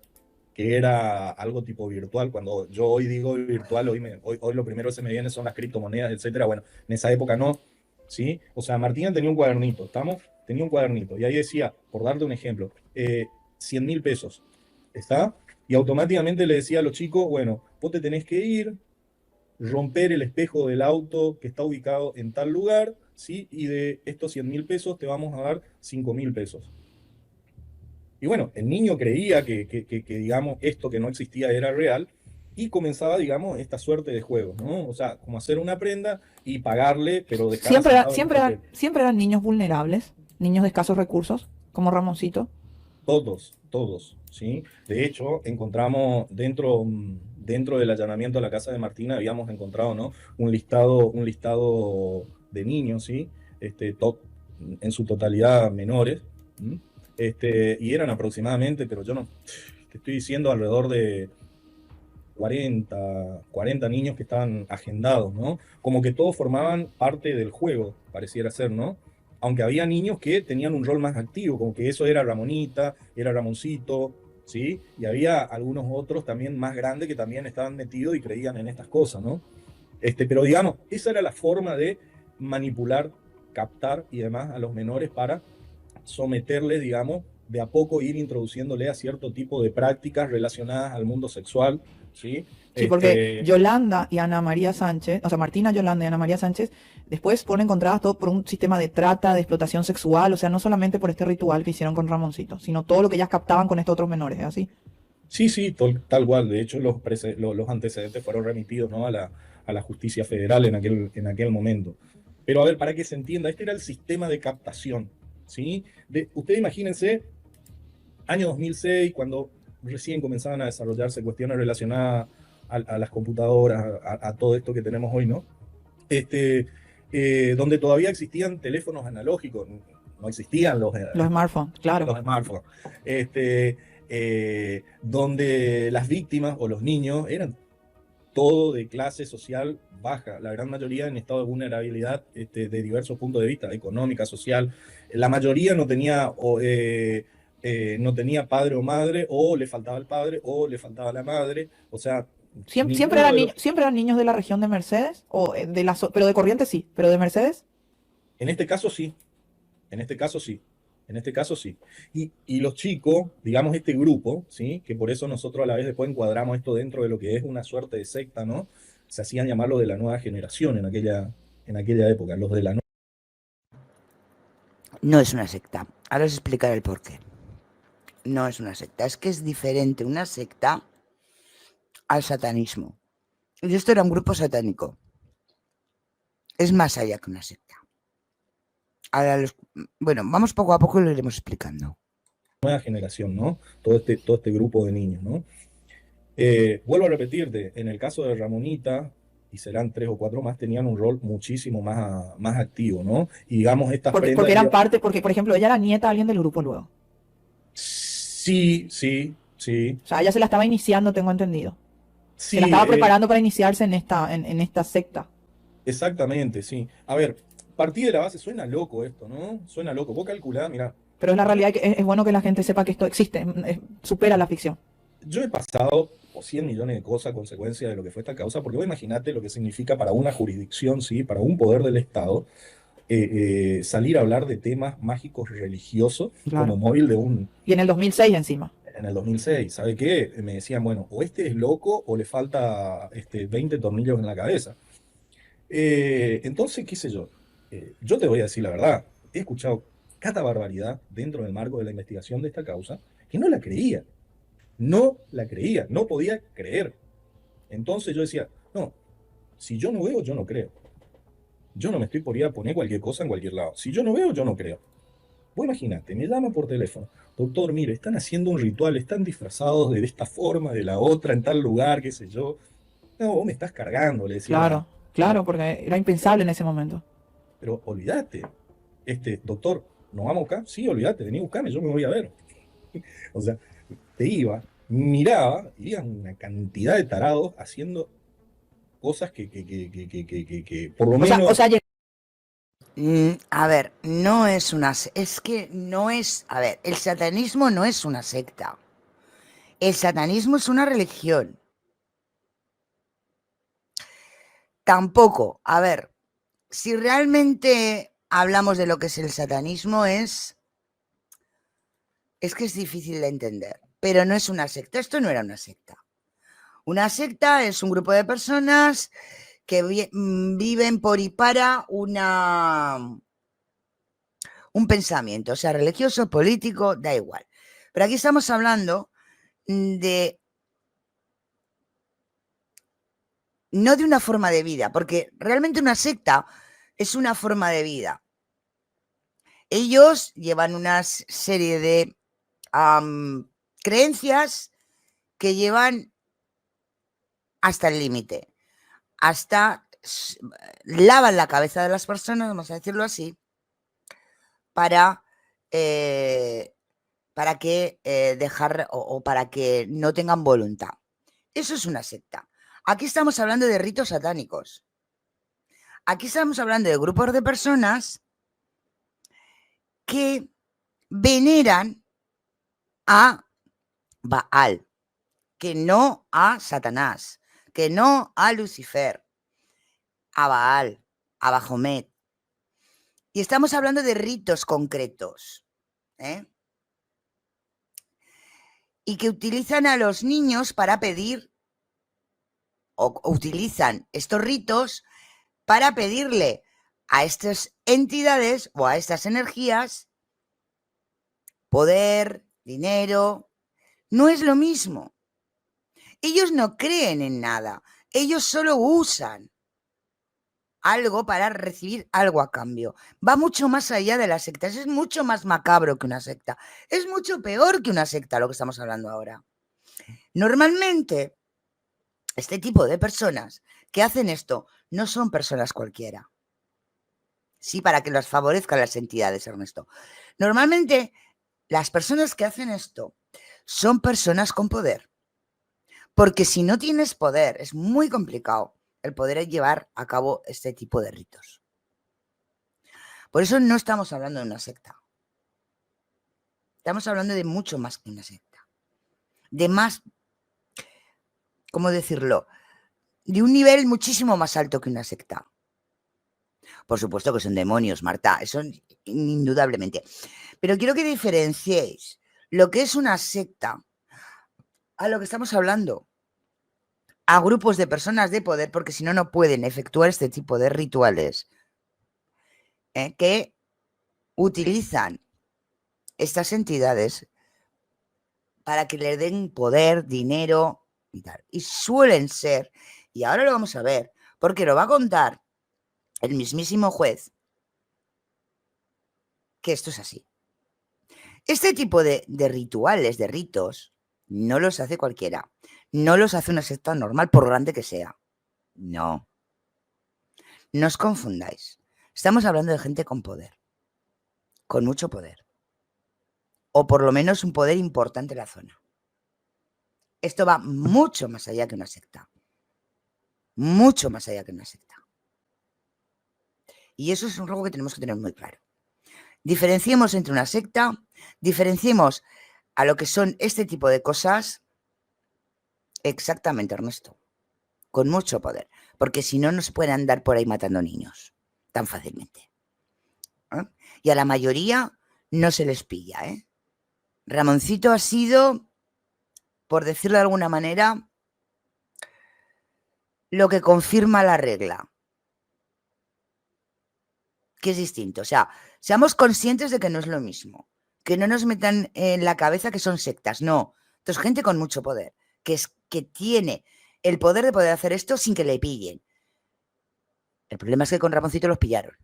que era algo tipo virtual. Cuando yo hoy digo virtual, hoy lo primero que se me viene son las criptomonedas, etcétera. Bueno, en esa época no, ¿sí? O sea, Martina tenía un cuadernito, ¿estamos? Tenía un cuadernito, y ahí decía, por darte un ejemplo, 100.000 pesos, ¿está? Y automáticamente le decía a los chicos, bueno, vos te tenés que ir romper el espejo del auto que está ubicado en tal lugar, ¿sí? Y de estos 100.000 pesos te vamos a dar 5.000 pesos. Y bueno, el niño creía que, digamos, esto que no existía era real y comenzaba, digamos, esta suerte de juegos, ¿no? O sea, como hacer una prenda y pagarle, pero dejar asentado en un papel. Siempre eran niños vulnerables, niños de escasos recursos, como Ramoncito. Todos, ¿sí? De hecho, encontramos dentro del allanamiento a la casa de Martina, habíamos encontrado, ¿no? Un listado de niños, ¿sí? En su totalidad menores, ¿m? Y eran aproximadamente, pero yo no, te estoy diciendo alrededor de 40 niños que estaban agendados, ¿no? Como que todos formaban parte del juego, pareciera ser, ¿no? Aunque había niños que tenían un rol más activo, como que eso era Ramonita, era Ramoncito, ¿sí? Y había algunos otros también más grandes que también estaban metidos y creían en estas cosas, ¿no? Pero digamos, esa era la forma de manipular, captar y demás a los menores para someterles, digamos, de a poco ir introduciéndole a cierto tipo de prácticas relacionadas al mundo sexual, ¿sí? Sí, porque Yolanda y Ana María Sánchez, o sea, Martina, Yolanda y Ana María Sánchez, después fueron encontradas todo por un sistema de trata, de explotación sexual, o sea, no solamente por este ritual que hicieron con Ramoncito, sino todo lo que ellas captaban con estos otros menores, ¿es así? Sí, tal cual. De hecho, los antecedentes fueron remitidos, ¿no? A la justicia federal en aquel momento. Pero a ver, para que se entienda, este era el sistema de captación, ¿sí? Ustedes imagínense, año 2006, cuando recién comenzaban a desarrollarse cuestiones relacionadas a las computadoras, a todo esto que tenemos hoy, ¿no? Donde todavía existían teléfonos analógicos, no existían Los smartphones, claro. los smartphones. Donde las víctimas o los niños eran todo de clase social baja, la gran mayoría en estado de vulnerabilidad de diversos puntos de vista, económica, social. La mayoría no tenía padre o madre, o le faltaba el padre, o le faltaba la madre. O sea, Siempre eran niños de la región de Mercedes, o pero de Corrientes sí, pero de Mercedes. En este caso sí, en este caso sí. En este caso sí. Y los chicos, digamos este grupo, ¿sí? Que por eso nosotros a la vez después encuadramos esto dentro de lo que es una suerte de secta, ¿no? Se hacían llamarlo de la nueva generación en aquella época, los de la nueva. No es una secta. Ahora os explicaré el porqué. No es una secta. Es que es diferente una secta al satanismo. Y esto era un grupo satánico. Es más allá que una secta. Ahora bueno, vamos poco a poco y lo iremos explicando. Nueva generación, ¿no? Todo este grupo de niños, ¿no? Vuelvo a repetirte, en el caso de Ramonita, y serán 3 o 4 más, tenían un rol muchísimo más activo, ¿no? Y digamos, estas porque prendas... eran parte, porque por ejemplo, ella era nieta de alguien del grupo luego. Sí. O sea, ella se la estaba iniciando, tengo entendido. Sí, se la estaba preparando para iniciarse en esta secta. Exactamente, sí. A ver, partí de la base, suena loco esto, ¿no? Suena loco. Vos calculá, mira. Pero es la realidad que es bueno que la gente sepa que esto existe, supera la ficción. Yo he pasado por 100 millones de cosas a consecuencia de lo que fue esta causa, porque vos imaginate lo que significa para una jurisdicción, ¿sí? Para un poder del Estado, salir a hablar de temas mágicos religiosos Claro. como móvil de un... Y en el 2006 encima. En el 2006, ¿sabe qué? Me decían, bueno, o este es loco o le falta 20 tornillos en la cabeza. Entonces, qué sé yo, yo te voy a decir la verdad, he escuchado cada barbaridad dentro del marco de la investigación de esta causa que no la creía, no podía creer. Entonces yo decía, no, si yo no veo, yo no creo. Yo no me estoy por ir a poner cualquier cosa en cualquier lado. Si yo no veo, yo no creo. Vos imaginate, me llama por teléfono, doctor, mire, están haciendo un ritual, están disfrazados de esta forma, de la otra, en tal lugar, qué sé yo. No, vos me estás cargando, le decía. Claro, porque era impensable en ese momento. Pero olvídate, doctor, ¿nos vamos acá? Sí, olvídate, vení a buscarme, yo me voy a ver. O sea, te iba, miraba, y había una cantidad de tarados haciendo cosas que por lo menos... O sea, a ver, no es una... Es que no es... A ver, el satanismo no es una secta. El satanismo es una religión. Tampoco, a ver, si realmente hablamos de lo que es el satanismo es que es difícil de entender, pero no es una secta. Esto no era una secta. Una secta es un grupo de personas que viven por y para un pensamiento, o sea, religioso, político, da igual. Pero aquí estamos hablando de no de una forma de vida, porque realmente una secta es una forma de vida. Ellos llevan una serie de creencias que llevan hasta el límite, hasta lavan la cabeza de las personas, vamos a decirlo así, para que dejar o para que no tengan voluntad. Eso es una secta. Aquí estamos hablando de ritos satánicos. Aquí estamos hablando de grupos de personas que veneran a Baal, que no a Satanás, que no a Lucifer, a Baal, a Bajomet. Y estamos hablando de ritos concretos, ¿eh? Y que utilizan a los niños para pedir, o utilizan estos ritos para pedirle a estas entidades o a estas energías poder, dinero. No es lo mismo. Ellos no creen en nada. Ellos solo usan algo para recibir algo a cambio. Va mucho más allá de las sectas. Es mucho más macabro que una secta. Es mucho peor que una secta lo que estamos hablando ahora. Normalmente, este tipo de personas que hacen esto no son personas cualquiera. Sí, para que las favorezcan las entidades, Ernesto. Normalmente, las personas que hacen esto son personas con poder. Porque si no tienes poder, es muy complicado el poder llevar a cabo este tipo de ritos. Por eso no estamos hablando de una secta. Estamos hablando de mucho más que una secta. De más, ¿cómo decirlo? De un nivel muchísimo más alto que una secta. Por supuesto que son demonios, Marta, eso indudablemente. Pero quiero que diferenciéis lo que es una secta a lo que estamos hablando. A grupos de personas de poder, porque si no, no pueden efectuar este tipo de rituales que utilizan estas entidades para que le den poder, dinero y tal. Y suelen ser, y ahora lo vamos a ver, porque lo va a contar el mismísimo juez, que esto es así. Este tipo de rituales, de ritos, no los hace cualquiera. No los hace una secta normal, por grande que sea. No. No os confundáis. Estamos hablando de gente con poder. Con mucho poder. O por lo menos un poder importante en la zona. Esto va mucho más allá que una secta. Mucho más allá que una secta. Y eso es algo que tenemos que tener muy claro. Diferenciemos entre una secta, diferenciemos a lo que son este tipo de cosas. Exactamente, Ernesto. Con mucho poder. Porque si no, no se pueden andar por ahí matando niños tan fácilmente. ¿Eh? Y a la mayoría no se les pilla, ¿eh? Ramoncito ha sido, por decirlo de alguna manera, lo que confirma la regla. Que es distinto. O sea, seamos conscientes de que no es lo mismo. Que no nos metan en la cabeza que son sectas. No. Esto es gente con mucho poder. Que tiene el poder de poder hacer esto sin que le pillen. El problema es que con Ramoncito los pillaron.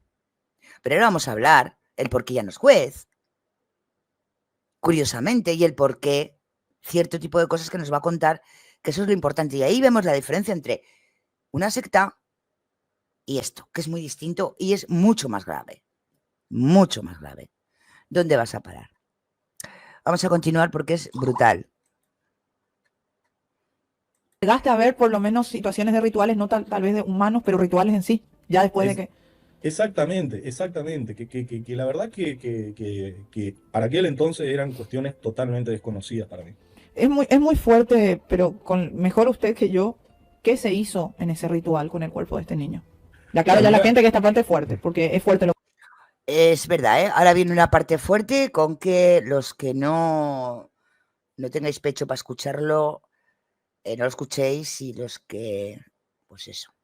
Pero ahora vamos a hablar el por qué ya no es juez. Curiosamente, y el por qué cierto tipo de cosas que nos va a contar, que eso es lo importante. Y ahí vemos la diferencia entre una secta y esto, que es muy distinto y es mucho más grave. Mucho más grave. ¿Dónde vas a parar? Vamos a continuar porque es brutal. Llegaste a ver por lo menos situaciones de rituales, no tal vez de humanos, pero rituales en sí, ya después de que... Exactamente, exactamente. Que la verdad que para aquel entonces eran cuestiones totalmente desconocidas para mí. Es muy fuerte, pero mejor usted que yo, ¿qué se hizo en ese ritual con el cuerpo de este niño? Ya claro, ya la gente que esta parte es fuerte, porque es fuerte lo Es verdad, ¿eh? Ahora viene una parte fuerte con que los que no tengáis pecho para escucharlo, no lo escuchéis, y los que, pues eso.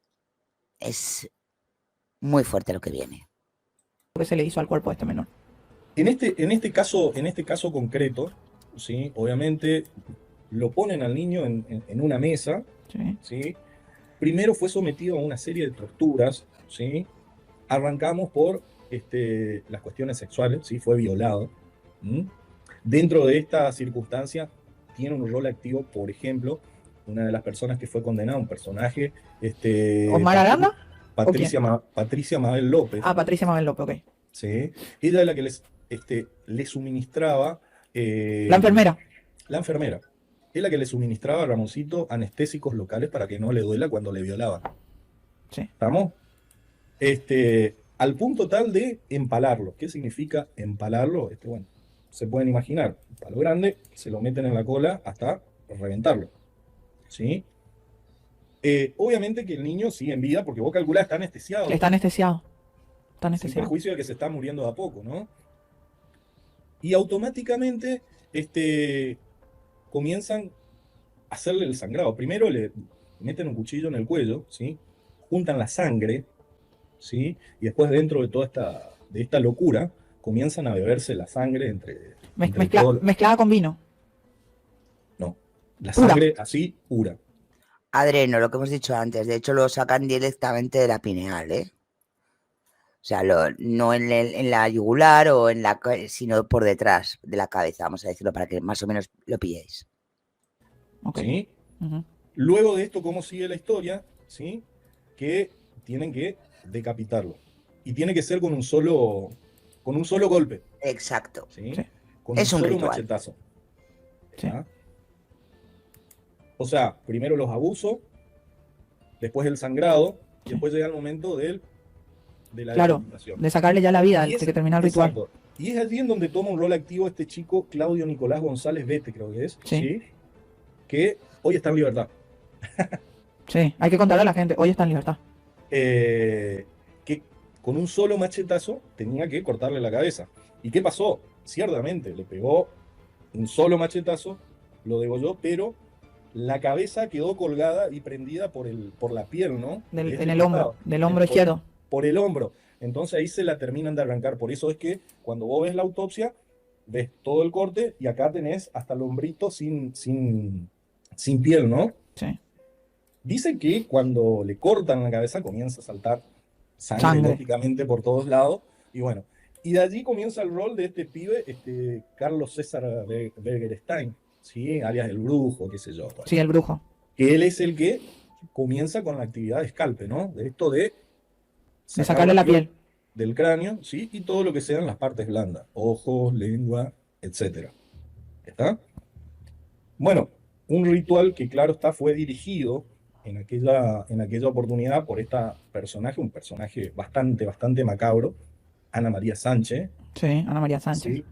es muy fuerte lo que viene. que se le hizo al cuerpo de este menor. En este caso concreto, ¿sí? Obviamente lo ponen al niño en una mesa, Sí. ¿sí? Primero fue sometido a una serie de torturas, ¿sí? Arrancamos por las cuestiones sexuales, ¿sí? Fue violado. ¿Mm? Dentro de esta circunstancia tiene un rol activo, por ejemplo, una de las personas que fue condenada, un personaje, ¿Omar Aranda? Patricia Mabel López, Ah, Patricia Mabel López, ok. ¿sí? Ella es la que le suministraba... La enfermera. La enfermera. Es la que le suministraba a Ramoncito anestésicos locales para que no le duela cuando le violaban. Sí. ¿Estamos? Al punto tal de empalarlo. ¿Qué significa empalarlo? Bueno, se pueden imaginar, un palo grande, se lo meten en la cola hasta reventarlo. ¿Sí? Obviamente que el niño sigue en vida porque vos calculás, está anestesiado. Está anestesiado. Está Sin anestesiado. perjuicio de que se está muriendo de a poco, ¿no? Y automáticamente comienzan a hacerle el sangrado. Primero le meten un cuchillo en el cuello, ¿sí? Juntan la sangre, ¿sí? Y después dentro de toda esta locura comienzan a beberse la sangre entre Mezclada con vino. No, la Pura. sangre así, pura. Adreno, lo que hemos dicho antes, de hecho lo sacan directamente de la pineal, ¿eh? O sea, no en la yugular o sino por detrás de la cabeza, vamos a decirlo, para que más o menos lo pilléis. Okay. ¿Sí? Uh-huh. Luego de esto, ¿cómo sigue la historia? ¿Sí? Que tienen que decapitarlo. Y tiene que ser con un solo golpe. Exacto. ¿Sí? Sí. Con Es un un solo ritual. machetazo. Sí. O sea, primero los abusos, después el sangrado, y Sí. después llega el momento de la Claro, decapitación. de sacarle ya la vida antes de que termine el ritual. Exacto. Y es allí en donde toma un rol activo este chico, Claudio Nicolás González Vete, creo que es. Sí. Que hoy está en libertad. Sí, hay que contarle a la gente, hoy está en libertad. Que con un solo machetazo tenía que cortarle la cabeza. ¿Y qué pasó? Ciertamente, le pegó un solo machetazo, lo degolló, pero la cabeza quedó colgada y prendida por la piel, ¿no? En el hombro, del hombro izquierdo. Por el hombro. Entonces ahí se la terminan de arrancar. Por eso es que cuando vos ves la autopsia, ves todo el corte y acá tenés hasta el hombrito sin piel, ¿no? Sí. Dice que cuando le cortan la cabeza comienza a saltar sangre. Lógicamente por todos lados. Y bueno, y de allí comienza el rol de este pibe, Carlos César Bergerstein, ¿sí? Alias el brujo, qué sé yo. Bueno. Sí, el brujo. Que él es el que comienza con la actividad de escalpe, ¿no? De esto de sacarle la piel del cráneo, ¿sí? Y todo lo que sean las partes blandas, ojos, lengua, etc. ¿Está? Bueno, un ritual que claro está fue dirigido en aquella oportunidad por esta personaje, un personaje bastante macabro, Ana María Sánchez. Sí, Ana María Sánchez. ¿Sí?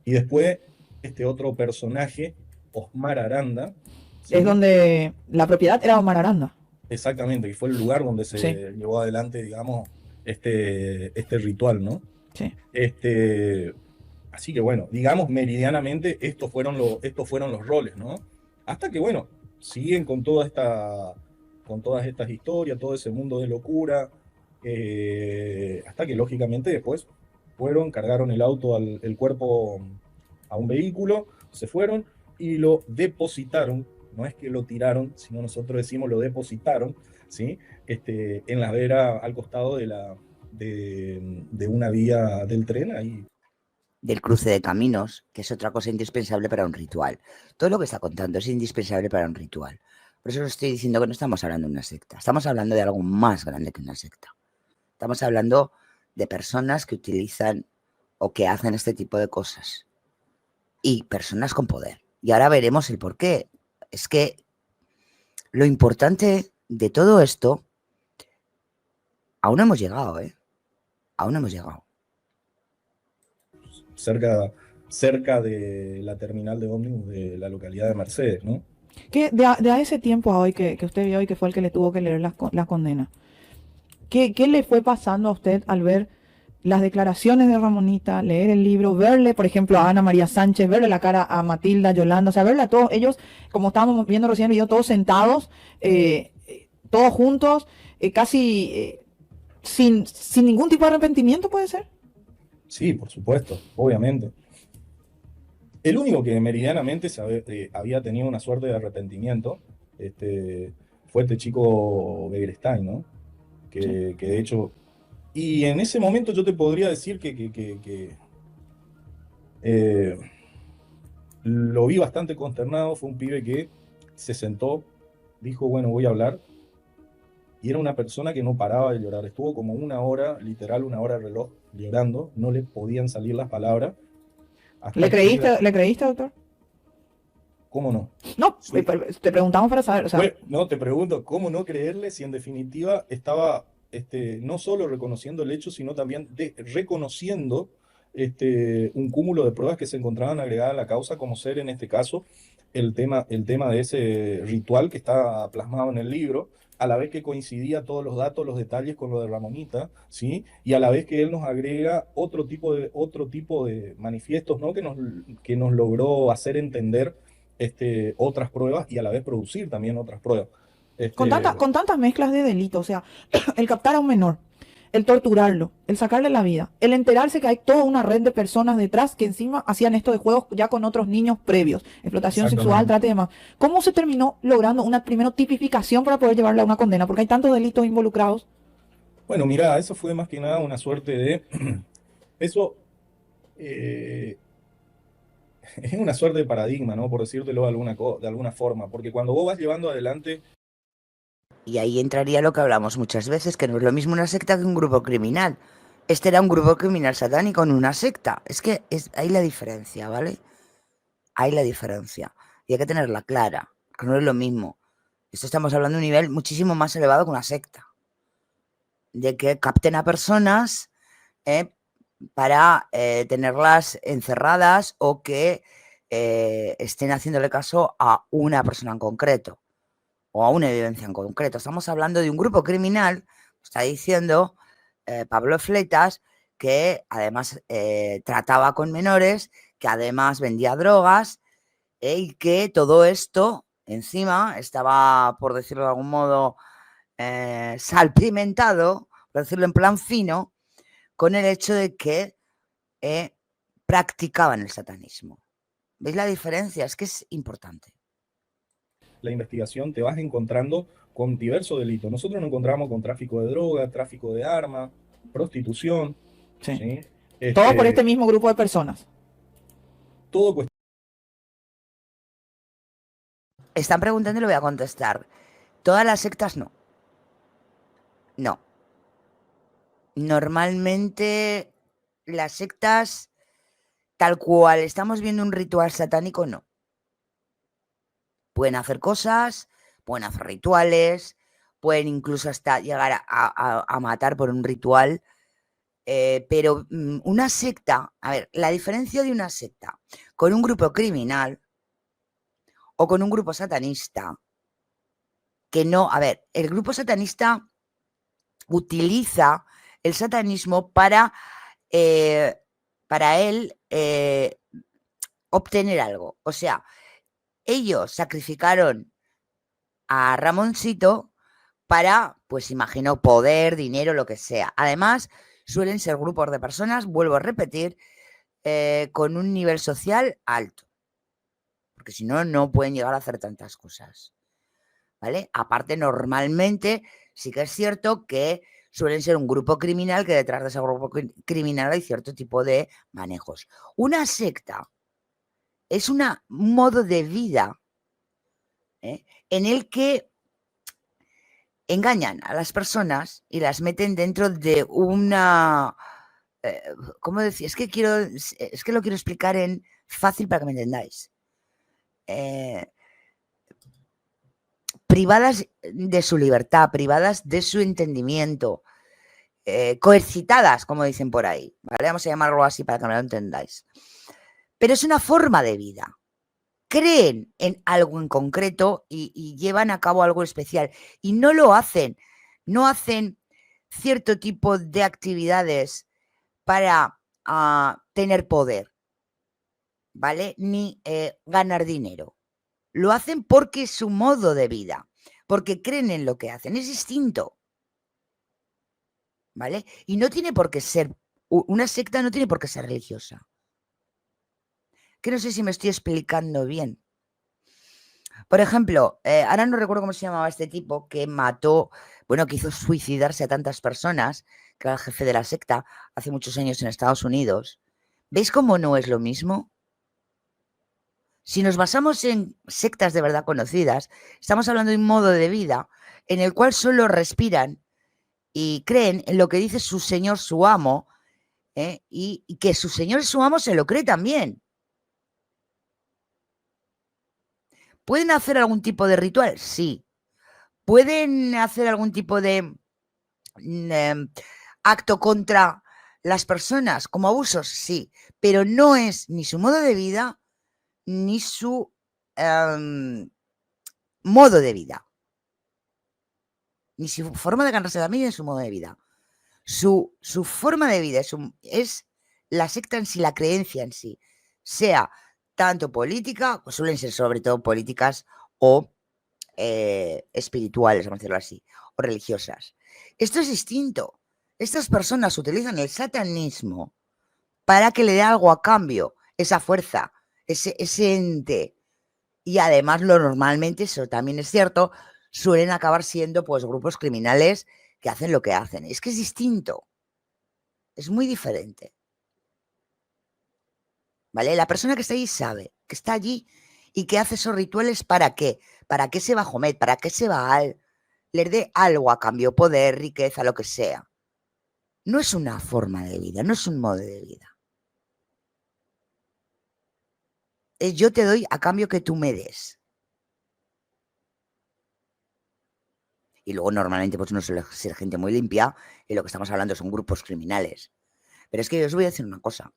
Y después este otro personaje, Osmar Aranda. ¿Sí? Es donde la propiedad era Osmar Aranda. Exactamente, que fue el lugar donde se llevó adelante, digamos, este ritual, ¿no? Sí. Así que bueno, digamos meridianamente estos fueron los roles, ¿no? Hasta que bueno, siguen con todas estas historias, todo ese mundo de locura, hasta que lógicamente después cargaron el auto, el cuerpo a un vehículo, se fueron y lo depositaron. No es que lo tiraron, sino nosotros decimos lo depositaron, ¿sí? En la vera al costado de una vía del tren, ahí. Del cruce de caminos, que es otra cosa indispensable para un ritual. Todo lo que está contando es indispensable para un ritual. Por eso os estoy diciendo que no estamos hablando de una secta, estamos hablando de algo más grande que una secta. Estamos hablando de personas que utilizan o que hacen este tipo de cosas. Y personas con poder. Y ahora veremos el por qué. Es que lo importante de todo esto, aún no hemos llegado, ¿eh? Aún no hemos llegado. Cerca de la terminal de ómnibus de la localidad de Mercedes, ¿no? ¿Qué, de a ese tiempo a hoy que usted vio y que fue el que le tuvo que leer las condenas, ¿qué le fue pasando a usted al ver las declaraciones de Ramonita, leer el libro, verle, por ejemplo, a Ana María Sánchez, verle la cara a Matilda, Yolanda, o sea, verle a todos ellos, como estábamos viendo recién el video, todos sentados, todos juntos, casi sin ningún tipo de arrepentimiento, ¿puede ser? Sí, por supuesto, obviamente. El único que meridianamente había tenido una suerte de arrepentimiento fue este chico Begrestein, ¿no? Sí. Que de hecho, y en ese momento yo te podría decir que eh, lo vi bastante consternado. Fue un pibe que se sentó, dijo, bueno, voy a hablar, y era una persona que no paraba de llorar. Estuvo como una hora, literal una hora de reloj, llorando, no le podían salir las palabras, hasta que, ¿Le creíste, doctor? ¿cómo no? No, Sí. te preguntamos para saber, o sea, Bueno, no, te pregunto, ¿cómo no creerle si en definitiva estaba no solo reconociendo el hecho, sino también reconociendo un cúmulo de pruebas que se encontraban agregadas a la causa, como ser en este caso el tema de ese ritual que está plasmado en el libro, a la vez que coincidía todos los datos, los detalles con lo de Ramonita, ¿sí? Y a la vez que él nos agrega otro tipo de manifiestos, ¿no? Que nos logró hacer entender otras pruebas y a la vez producir también otras pruebas. con tantas mezclas de delitos, o sea, el captar a un menor, el torturarlo, el sacarle la vida, el enterarse que hay toda una red de personas detrás que encima hacían esto de juegos ya con otros niños previos, explotación sexual, Exactamente. trata y demás. ¿Cómo se terminó logrando una primero tipificación para poder llevarle a una condena? Porque hay tantos delitos involucrados. Bueno, mira, eso fue más que nada una suerte de... Eso eh, es una suerte de paradigma, ¿no? Por decírtelo de alguna forma, porque cuando vos vas llevando adelante... Y ahí entraría lo que hablamos muchas veces, que no es lo mismo una secta que un grupo criminal. Este era un grupo criminal satánico, no una secta. Es que es ahí la diferencia, ¿vale? Hay la diferencia. Y hay que tenerla clara, que no es lo mismo. Esto estamos hablando de un nivel muchísimo más elevado que una secta. De que capten a personas para tenerlas encerradas o que estén haciéndole caso a una persona en concreto o a una evidencia en concreto. Estamos hablando de un grupo criminal, está diciendo Pablo Fleitas, que además trataba con menores, que además vendía drogas y que todo esto encima estaba, por decirlo de algún modo, salpimentado, por decirlo en plan fino, con el hecho de que practicaban el satanismo. ¿Veis la diferencia? Es que es importante. La investigación te vas encontrando con diversos delitos. Nosotros nos encontramos con tráfico de droga, tráfico de armas, prostitución, Sí. ¿sí? Todo por este mismo grupo de personas. Todo cuestión. Están preguntando y lo voy a contestar. Todas las sectas no. No. Normalmente las sectas, tal cual estamos viendo un ritual satánico, no. Pueden hacer cosas, pueden hacer rituales, pueden incluso hasta llegar a matar por un ritual, pero una secta, a ver, la diferencia de una secta con un grupo criminal o con un grupo satanista, que no, a ver, el grupo satanista utiliza el satanismo para él obtener algo. O sea, ellos sacrificaron a Ramoncito para, pues imagino, poder, dinero, lo que sea. Además, suelen ser grupos de personas, vuelvo a repetir, con un nivel social alto. Porque si no, no pueden llegar a hacer tantas cosas. ¿Vale? Aparte, normalmente sí que es cierto que suelen ser un grupo criminal, que detrás de ese grupo criminal hay cierto tipo de manejos. Una secta es un modo de vida en el que engañan a las personas y las meten dentro de una... ¿cómo decir? Es que lo quiero explicar en fácil para que me entendáis. Privadas de su libertad, privadas de su entendimiento, coercitadas, como dicen por ahí, ¿vale? Vamos a llamarlo así para que me lo entendáis. Pero es una forma de vida. Creen en algo en concreto y llevan a cabo algo especial. Y no lo hacen. No hacen cierto tipo de actividades para tener poder, ¿vale? Ni ganar dinero. Lo hacen porque es su modo de vida, porque creen en lo que hacen. Es distinto. ¿vale? Y no tiene por qué ser, una secta no tiene por qué ser religiosa. Que no sé si me estoy explicando bien. Por ejemplo, ahora no recuerdo cómo se llamaba este tipo que mató, bueno, que hizo suicidarse a tantas personas, que era el jefe de la secta hace muchos años en Estados Unidos. ¿Veis cómo no es lo mismo? Si nos basamos en sectas de verdad conocidas, estamos hablando de un modo de vida en el cual solo respiran y creen en lo que dice su señor, su amo, y que su señor y su amo se lo cree también. ¿Pueden hacer algún tipo de ritual? Sí. ¿Pueden hacer algún tipo de acto contra las personas como abusos? Sí. Pero no es ni su modo de vida ni su modo de vida. Ni su forma de ganarse la vida ni su modo de vida. Su forma de vida es la secta en sí, la creencia en sí. Sea tanto política, pues suelen ser sobre todo políticas o espirituales, vamos a decirlo así, o religiosas. Esto es distinto. Estas personas utilizan el satanismo para que le dé algo a cambio, esa fuerza, ese ente. Y además, normalmente, eso también es cierto, suelen acabar siendo pues grupos criminales que hacen lo que hacen. Es que es distinto. Es muy diferente. ¿Vale? La persona que está allí sabe que está allí y que hace esos rituales ¿para qué? ¿Para qué se va Jomet? ¿Para qué se va Al? Le dé algo a cambio, poder, riqueza, lo que sea. No es una forma de vida, no es un modo de vida. Es yo te doy a cambio que tú me des. Y luego normalmente pues no suele ser gente muy limpia y lo que estamos hablando son grupos criminales. Pero es que yo os voy a decir una cosa.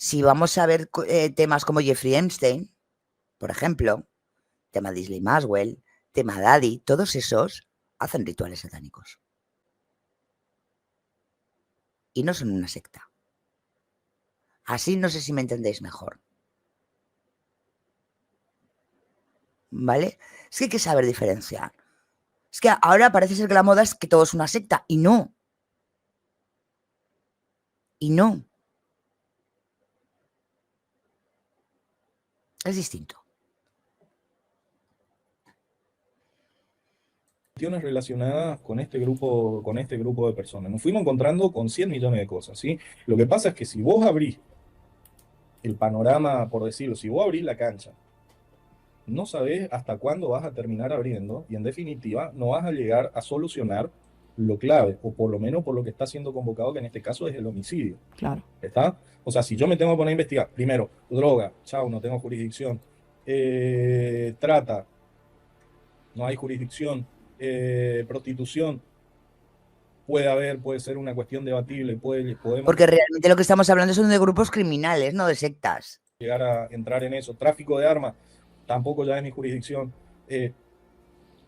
Si vamos a ver temas como Jeffrey Epstein, por ejemplo, tema de Ghislaine Maxwell, tema Daddy, todos esos hacen rituales satánicos. Y no son una secta. Así no sé si me entendéis mejor. ¿Vale? Es que hay que saber diferenciar. Es que ahora parece ser que la moda es que todo es una secta y no. Y no. Es distinto. Cuestiones relacionadas con este grupo de personas. Nos fuimos encontrando con 100 millones de cosas, ¿sí? Lo que pasa es que si vos abrís el panorama, por decirlo, si vos abrís la cancha, no sabés hasta cuándo vas a terminar abriendo y en definitiva no vas a llegar a solucionar lo clave, o por lo menos por lo que está siendo convocado, que en este caso es el homicidio. Claro. ¿Está? O sea, si yo me tengo que poner a investigar, primero, droga, chao, no tengo jurisdicción. Trata, no hay jurisdicción. Prostitución, puede ser una cuestión debatible, podemos Porque realmente lo que estamos hablando son de grupos criminales, no de sectas. llegar a entrar en eso. Tráfico de armas, tampoco ya es mi jurisdicción.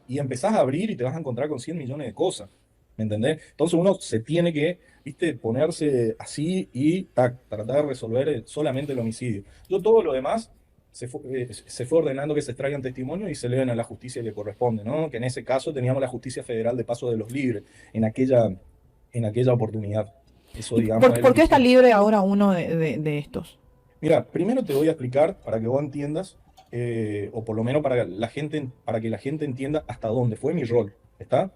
Y empezás a abrir y te vas a encontrar con 100 millones de cosas. ¿Me entendés? Entonces uno se tiene que, viste, ponerse así y tratar de resolver solamente el homicidio. Yo todo lo demás se fue ordenando que se extraigan testimonios y se eleven a la justicia que corresponde, ¿no? Que en ese caso teníamos la justicia federal de Paso de los Libres en aquella oportunidad. Eso, digamos, ¿Por qué está libre ahora uno de estos? Mira, primero te voy a explicar para que vos entiendas, o por lo menos para que la gente entienda hasta dónde fue mi rol. ¿Está?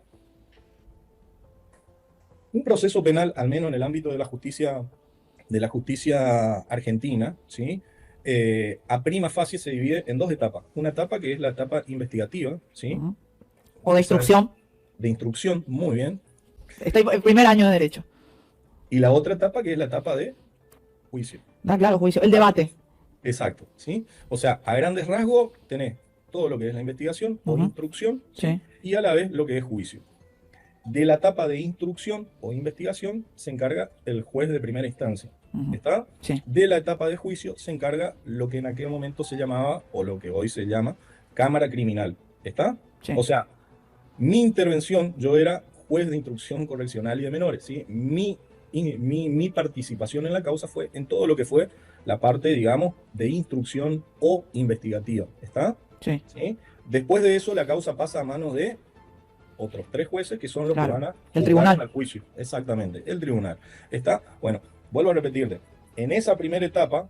Un proceso penal, al menos en el ámbito de la justicia argentina, ¿sí? A prima facie se divide en dos etapas. Una etapa que es la etapa investigativa, ¿sí? O de instrucción. De instrucción, muy bien. Estoy en primer año de Derecho. Y la otra etapa que es la etapa de juicio. Ah, claro, juicio. El debate. Exacto, ¿sí? O sea, a grandes rasgos tenés todo lo que es la investigación o instrucción, ¿sí? Y a la vez lo que es juicio. De la etapa de instrucción o investigación se encarga el juez de primera instancia. ¿Está? Sí. De la etapa de juicio se encarga lo que en aquel momento se llamaba, o lo que hoy se llama, Cámara Criminal. ¿Está? Sí. O sea, mi intervención, yo era juez de instrucción correccional y de menores, ¿sí? Mi participación en la causa fue en todo lo que fue la parte, digamos, de instrucción o investigativa. ¿Está? Sí. ¿Sí? Después de eso, la causa pasa a manos de otros 3 jueces que son los Claro, que van a el juzgar tribunal. al juicio. Exactamente, el tribunal. ¿Está? Bueno, vuelvo a repetirte. En esa primera etapa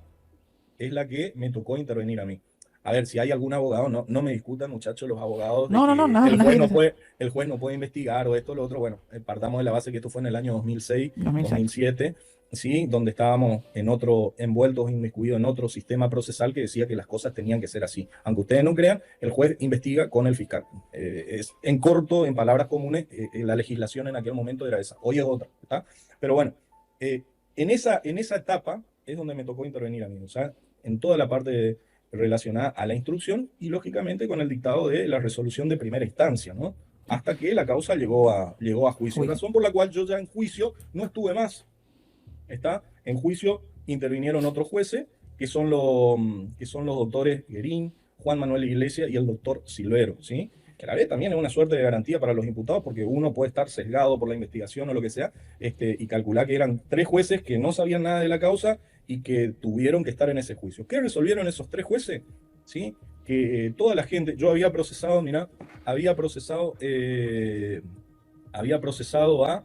es la que me tocó intervenir a mí. A ver, si hay algún abogado, no me discutan, muchachos, los abogados, de No, no, no, que nada, nadie dice. el juez no puede investigar o esto o lo otro. Bueno, partamos de la base que esto fue en el año 2006, 2006. 2007, ¿sí? Donde estábamos envueltos, inmiscuidos en otro sistema procesal que decía que las cosas tenían que ser así. Aunque ustedes no crean, el juez investiga con el fiscal. Es, en corto, en palabras comunes, la legislación en aquel momento era esa. Hoy es otra, ¿está? Pero bueno, en esa etapa es donde me tocó intervenir a mí. O sea, en toda la parte relacionada a la instrucción y, lógicamente, con el dictado de la resolución de primera instancia, ¿no? Hasta que la causa llegó a juicio. Juicio. Razón por la cual yo ya en juicio no estuve más. ¿Está? En juicio intervinieron otros jueces, que son los doctores Guerín, Juan Manuel Iglesias y el doctor Silvero, ¿sí? Que a la vez también es una suerte de garantía para los imputados, porque uno puede estar sesgado por la investigación o lo que sea, y calcular que eran 3 jueces que no sabían nada de la causa y que tuvieron que estar en ese juicio. ¿Qué resolvieron esos 3 jueces? ¿Sí? Que toda la gente, yo había procesado, mirá, había procesado a,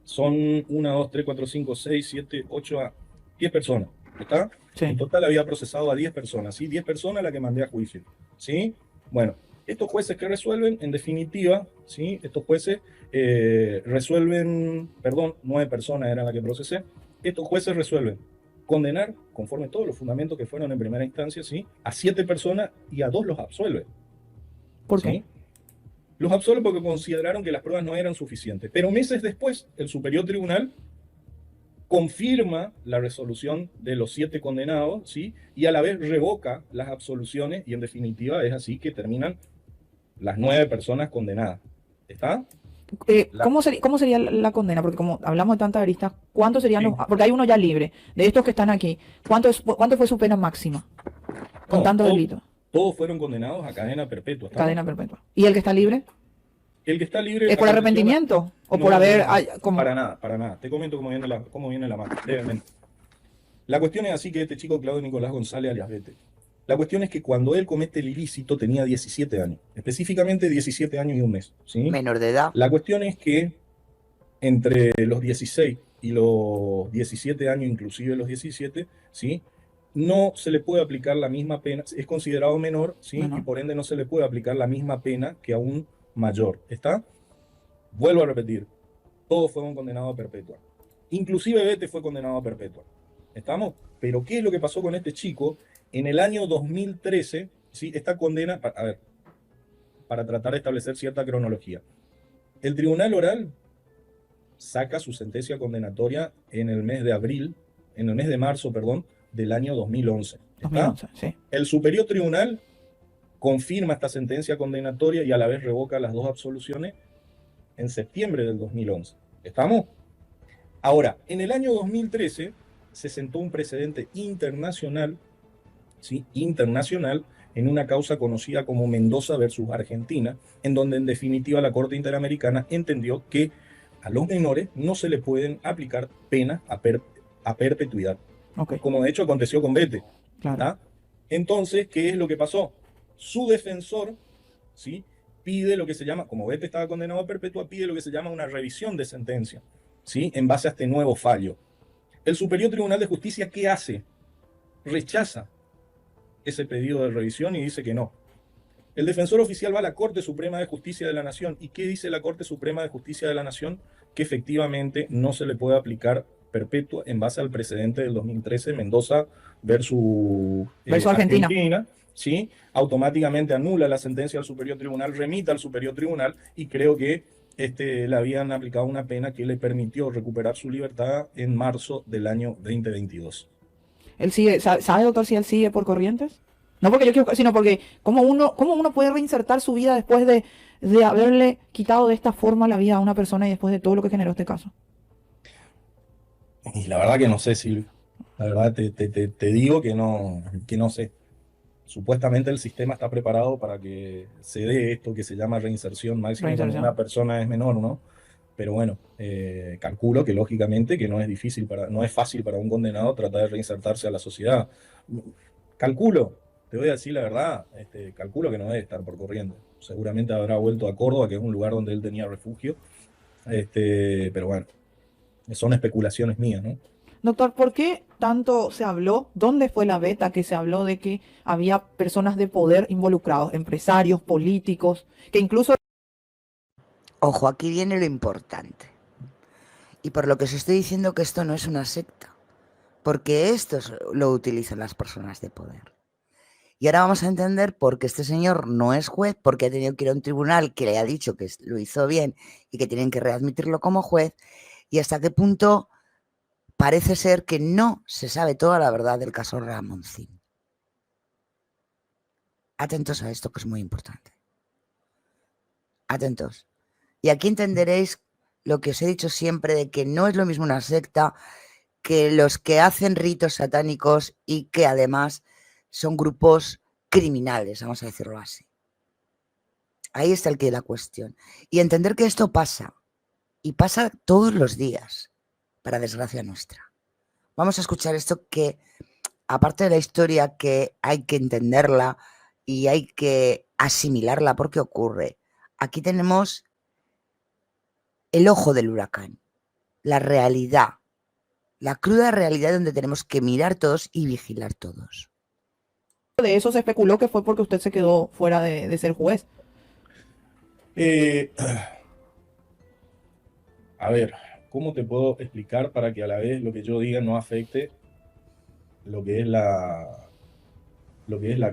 son 1, 2, 3, 4, 5, 6, 7, 8, 10 personas, ¿está? Sí. En total había procesado a 10 personas, ¿sí? 10 personas las que mandé a juicio, ¿sí? Bueno, estos jueces que resuelven, en definitiva, ¿sí? Estos jueces resuelven, perdón, 9 personas eran las que procesé, estos jueces resuelven condenar, conforme todos los fundamentos que fueron en primera instancia, ¿sí? A 7 personas y a 2 los absuelven. ¿Por ¿sí? qué? Los absuelven porque consideraron que las pruebas no eran suficientes. Pero meses después, el Superior Tribunal confirma la resolución de los 7 condenados, ¿sí? Y a la vez revoca las absoluciones y en definitiva es así que terminan las 9 personas condenadas. ¿Está? ¿Cómo sería la condena? Porque como hablamos de tantas aristas, ¿cuántos serían Sí. los...? Porque hay uno ya libre. De estos que están aquí, ¿cuánto fue su pena máxima? Con No, tantos todo- delitos. Todos fueron condenados a cadena perpetua. ¿está? Cadena perpetua. ¿Y el que está libre? El que está libre... ¿Es por aconteció arrepentimiento? ¿O No, por haber...? no, no. ay, como- Para nada, para nada. Te comento cómo viene la mano, brevemente. La cuestión es así que este chico Claudio Nicolás González alias Bete. La cuestión es que cuando él comete el ilícito tenía 17 años, específicamente 17 años y un mes, ¿sí? Menor de edad. La cuestión es que entre los 16 y los 17 años, inclusive los 17, ¿sí? No se le puede aplicar la misma pena, es considerado menor, ¿sí? Menor. Y por ende no se le puede aplicar la misma pena que a un mayor, ¿está? Vuelvo a repetir, todos fueron condenados a perpetua. Inclusive Bete fue condenado a perpetua. ¿Estamos? Pero ¿qué es lo que pasó con este chico? En el año 2013, ¿sí? Esta condena, a ver, para tratar de establecer cierta cronología. El Tribunal Oral saca su sentencia condenatoria en el mes de marzo, perdón, del año 2011. ¿Está? 2011, sí. El Superior Tribunal confirma esta sentencia condenatoria y a la vez revoca las 2 absoluciones en septiembre del 2011. ¿Estamos? Ahora, en el año 2013 se sentó un precedente internacional, ¿sí? Internacional, en una causa conocida como Mendoza versus Argentina, en donde en definitiva la Corte Interamericana entendió que a los menores no se le pueden aplicar penas a perpetuidad, Ok, como de hecho aconteció con Bete. claro. ¿Tá? Entonces, ¿qué es lo que pasó? Su defensor, ¿sí? Pide lo que se llama, como Bete estaba condenado a perpetua, pide lo que se llama una revisión de sentencia, ¿sí? En base a este nuevo fallo. El Superior Tribunal de Justicia, ¿qué hace? Rechaza ese pedido de revisión y dice que no. El defensor oficial va a la Corte Suprema de Justicia de la Nación. ¿Y qué dice la Corte Suprema de Justicia de la Nación? Que efectivamente no se le puede aplicar perpetua en base al precedente del 2013, Mendoza versus Argentina. ¿sí? Automáticamente anula la sentencia del Superior Tribunal, remite al Superior Tribunal y creo que le habían aplicado una pena que le permitió recuperar su libertad en marzo del año 2022. ¿Él sigue, sabe, doctor, si él sigue por Corrientes? No porque yo quiero, sino porque ¿cómo uno puede reinsertar su vida después de haberle quitado de esta forma la vida a una persona y después de todo lo que generó este caso? Y la verdad que no sé, Silvio. La verdad te digo que no sé. Supuestamente el sistema está preparado para que se dé esto que se llama reinserción máxima cuando Reinserción. una persona es menor, ¿no? Pero bueno, calculo que lógicamente que no es fácil para un condenado tratar de reinsertarse a la sociedad. Calculo, te voy a decir la verdad, calculo que no debe estar por corriendo. Seguramente habrá vuelto a Córdoba, que es un lugar donde él tenía refugio. Pero bueno, son especulaciones mías, ¿no? Doctor, ¿por qué tanto se habló? ¿Dónde fue la beta que se habló de que había personas de poder involucrados, empresarios, políticos, que incluso... Ojo, aquí viene lo importante. Y por lo que os estoy diciendo que esto no es una secta, porque lo utilizan las personas de poder. Y ahora vamos a entender por qué este señor no es juez, porque ha tenido que ir a un tribunal que le ha dicho que lo hizo bien y que tienen que readmitirlo como juez, y hasta qué punto parece ser que no se sabe toda la verdad del caso Ramoncín. Atentos a esto, que es muy importante. Atentos. Y aquí entenderéis lo que os he dicho siempre de que no es lo mismo una secta que los que hacen ritos satánicos y que además son grupos criminales, vamos a decirlo así. Ahí está el quid de la cuestión. Y entender que esto pasa, y pasa todos los días, para desgracia nuestra. Vamos a escuchar esto que, aparte de la historia, que hay que entenderla y hay que asimilarla porque ocurre. Aquí tenemos el ojo del huracán, la realidad, la cruda realidad donde tenemos que mirar todos y vigilar todos. De eso se especuló que fue porque usted se quedó fuera de ser juez. A ver, ¿cómo te puedo explicar para que a la vez lo que yo diga no afecte lo que es la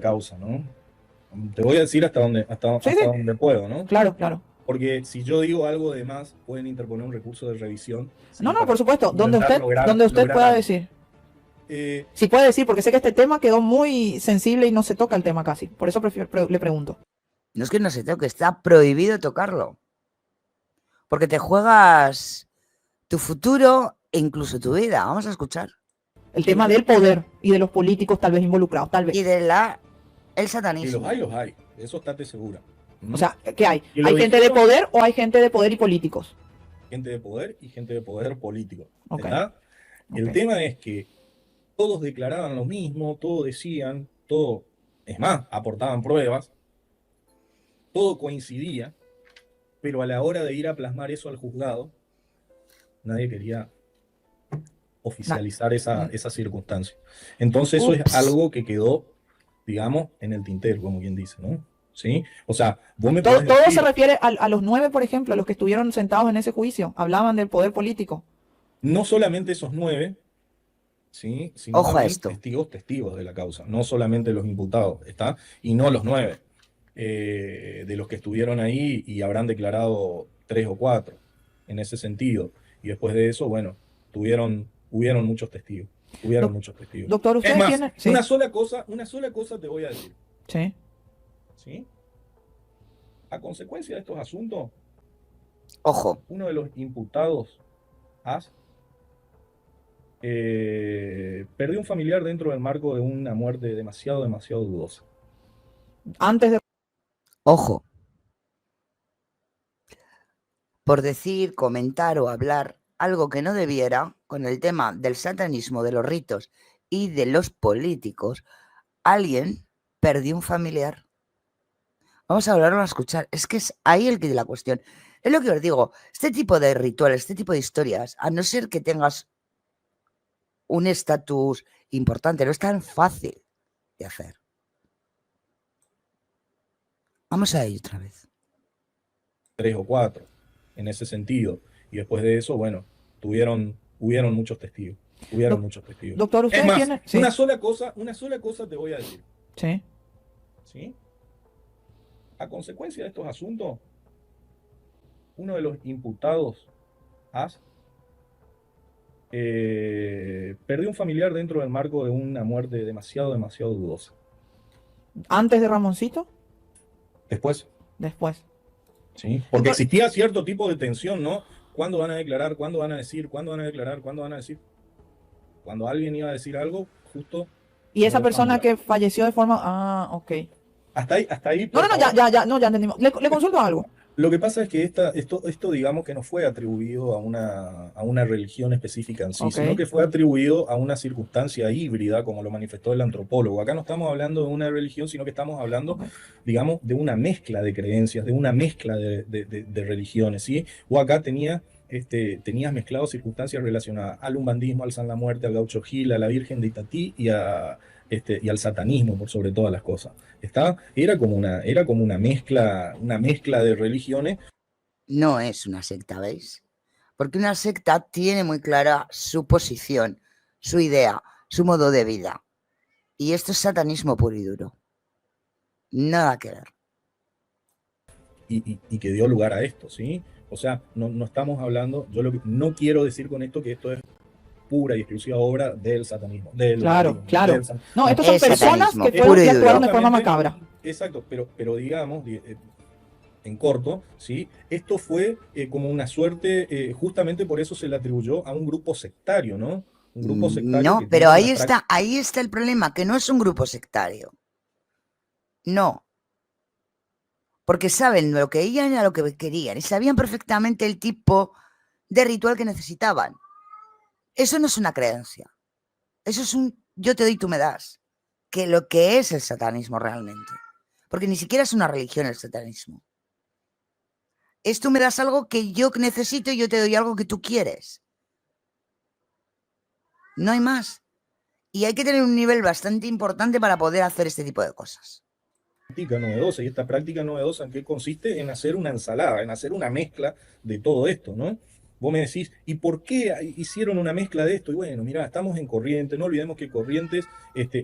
causa, ¿no? Te voy a decir hasta donde puedo, ¿no? Claro, claro. Porque si yo digo algo de más, pueden interponer un recurso de revisión. No, por supuesto, donde usted pueda decir. Si puede decir, porque sé que este tema quedó muy sensible y no se toca el tema casi. Por eso le pregunto. No es que no se toque, está prohibido tocarlo. Porque te juegas tu futuro e incluso tu vida. Vamos a escuchar. El tema del poder y de los políticos tal vez involucrados, tal vez. Y el satanismo. Y los hay. Eso estate segura. O sea, ¿qué hay? ¿Hay gente de poder o hay gente de poder y políticos? Gente de poder y gente de poder político. ¿Verdad? El tema es que todos declaraban lo mismo, todos decían, todo, es más, aportaban pruebas, todo coincidía, pero a la hora de ir a plasmar eso al juzgado, nadie quería oficializar esa circunstancia. Entonces eso es algo que quedó, digamos, en el tintero, como quien dice, ¿no? ¿Sí? O sea, vos me todo se refiere a los 9, por ejemplo, a los que estuvieron sentados en ese juicio, hablaban del poder político. No solamente esos 9, ¿sí? Sino ojo a esto. testigos de la causa, no solamente los imputados, ¿está? Y no los 9, de los que estuvieron ahí y habrán declarado 3 o 4 en ese sentido. Y después de eso, bueno, hubieron muchos testigos. Muchos testigos. Doctor, usted tiene... Sí. Una sola cosa te voy a decir. Sí. ¿Sí? A consecuencia de estos asuntos, ojo, uno de los imputados, perdió un familiar dentro del marco de una muerte demasiado dudosa. Antes de... Ojo. Por decir, comentar o hablar algo que no debiera, con el tema del satanismo, de los ritos y de los políticos, alguien perdió un familiar. Vamos a hablarlo a escuchar. Es que es ahí el quid de la cuestión. Es lo que os digo. Este tipo de rituales, este tipo de historias, a no ser que tengas un estatus importante, no es tan fácil de hacer. Vamos a ir otra vez. 3 o 4 en ese sentido. Y después de eso, bueno, hubieron muchos testigos. Muchos testigos. Doctor, usted tiene... Sí. Una sola cosa te voy a decir. Sí. ¿Sí? A consecuencia de estos asuntos, uno de los imputados, perdió un familiar dentro del marco de una muerte demasiado dudosa. ¿Antes de Ramoncito? Después. Sí, porque existía cierto tipo de tensión, ¿no? ¿Cuándo van a declarar? ¿Cuándo van a decir? ¿Cuándo van a declarar? ¿Cuándo van a decir? Cuando alguien iba a decir algo, justo... Y esa persona que falleció de forma... Ah, ok. Hasta ahí. No, ya entendimos. Le consulto algo. Lo que pasa es que esto digamos que no fue atribuido a una religión específica en sí, Ok, sino que fue atribuido a una circunstancia híbrida, como lo manifestó el antropólogo. Acá no estamos hablando de una religión, sino que estamos hablando, ok. digamos, de una mezcla de creencias, de una mezcla de religiones, ¿sí? O acá tenías mezclado circunstancias relacionadas al umbandismo, al San la Muerte, al Gaucho Gil, a la Virgen de Itatí y al satanismo, por sobre todas las cosas. Era como una mezcla de religiones. No es una secta, ¿veis? Porque una secta tiene muy clara su posición, su idea, su modo de vida. Y esto es satanismo puro y duro. Nada que ver. Y que dio lugar a esto, ¿sí? O sea, no estamos hablando, no quiero decir con esto que esto es pura y exclusiva obra del satanismo, del Claro, umbandismo, claro. del san- No, No, estos son Es personas satanismo que es fueron puro y y actuaron de duro. forma justamente, macabra. exacto, pero digamos, en corto, ¿sí? Esto fue como una suerte, justamente por eso se le atribuyó a un grupo sectario, ¿no? Un grupo sectario que No, pero tiene una práctica. ahí está el problema, que no es un grupo sectario. No, porque saben lo que iban y a lo que querían y sabían perfectamente el tipo de ritual que necesitaban. Eso no es una creencia. Eso es un yo te doy, tú me das. Que lo que es el satanismo realmente. Porque ni siquiera es una religión el satanismo. Es tú me das algo que yo necesito y yo te doy algo que tú quieres. No hay más. Y hay que tener un nivel bastante importante para poder hacer este tipo de cosas. Práctica novedosa. ¿Y esta práctica novedosa en qué consiste? En hacer una ensalada, en hacer una mezcla de todo esto, ¿no? Vos me decís, ¿y por qué hicieron una mezcla de esto? Y bueno, mira, estamos en Corrientes, no olvidemos que Corrientes,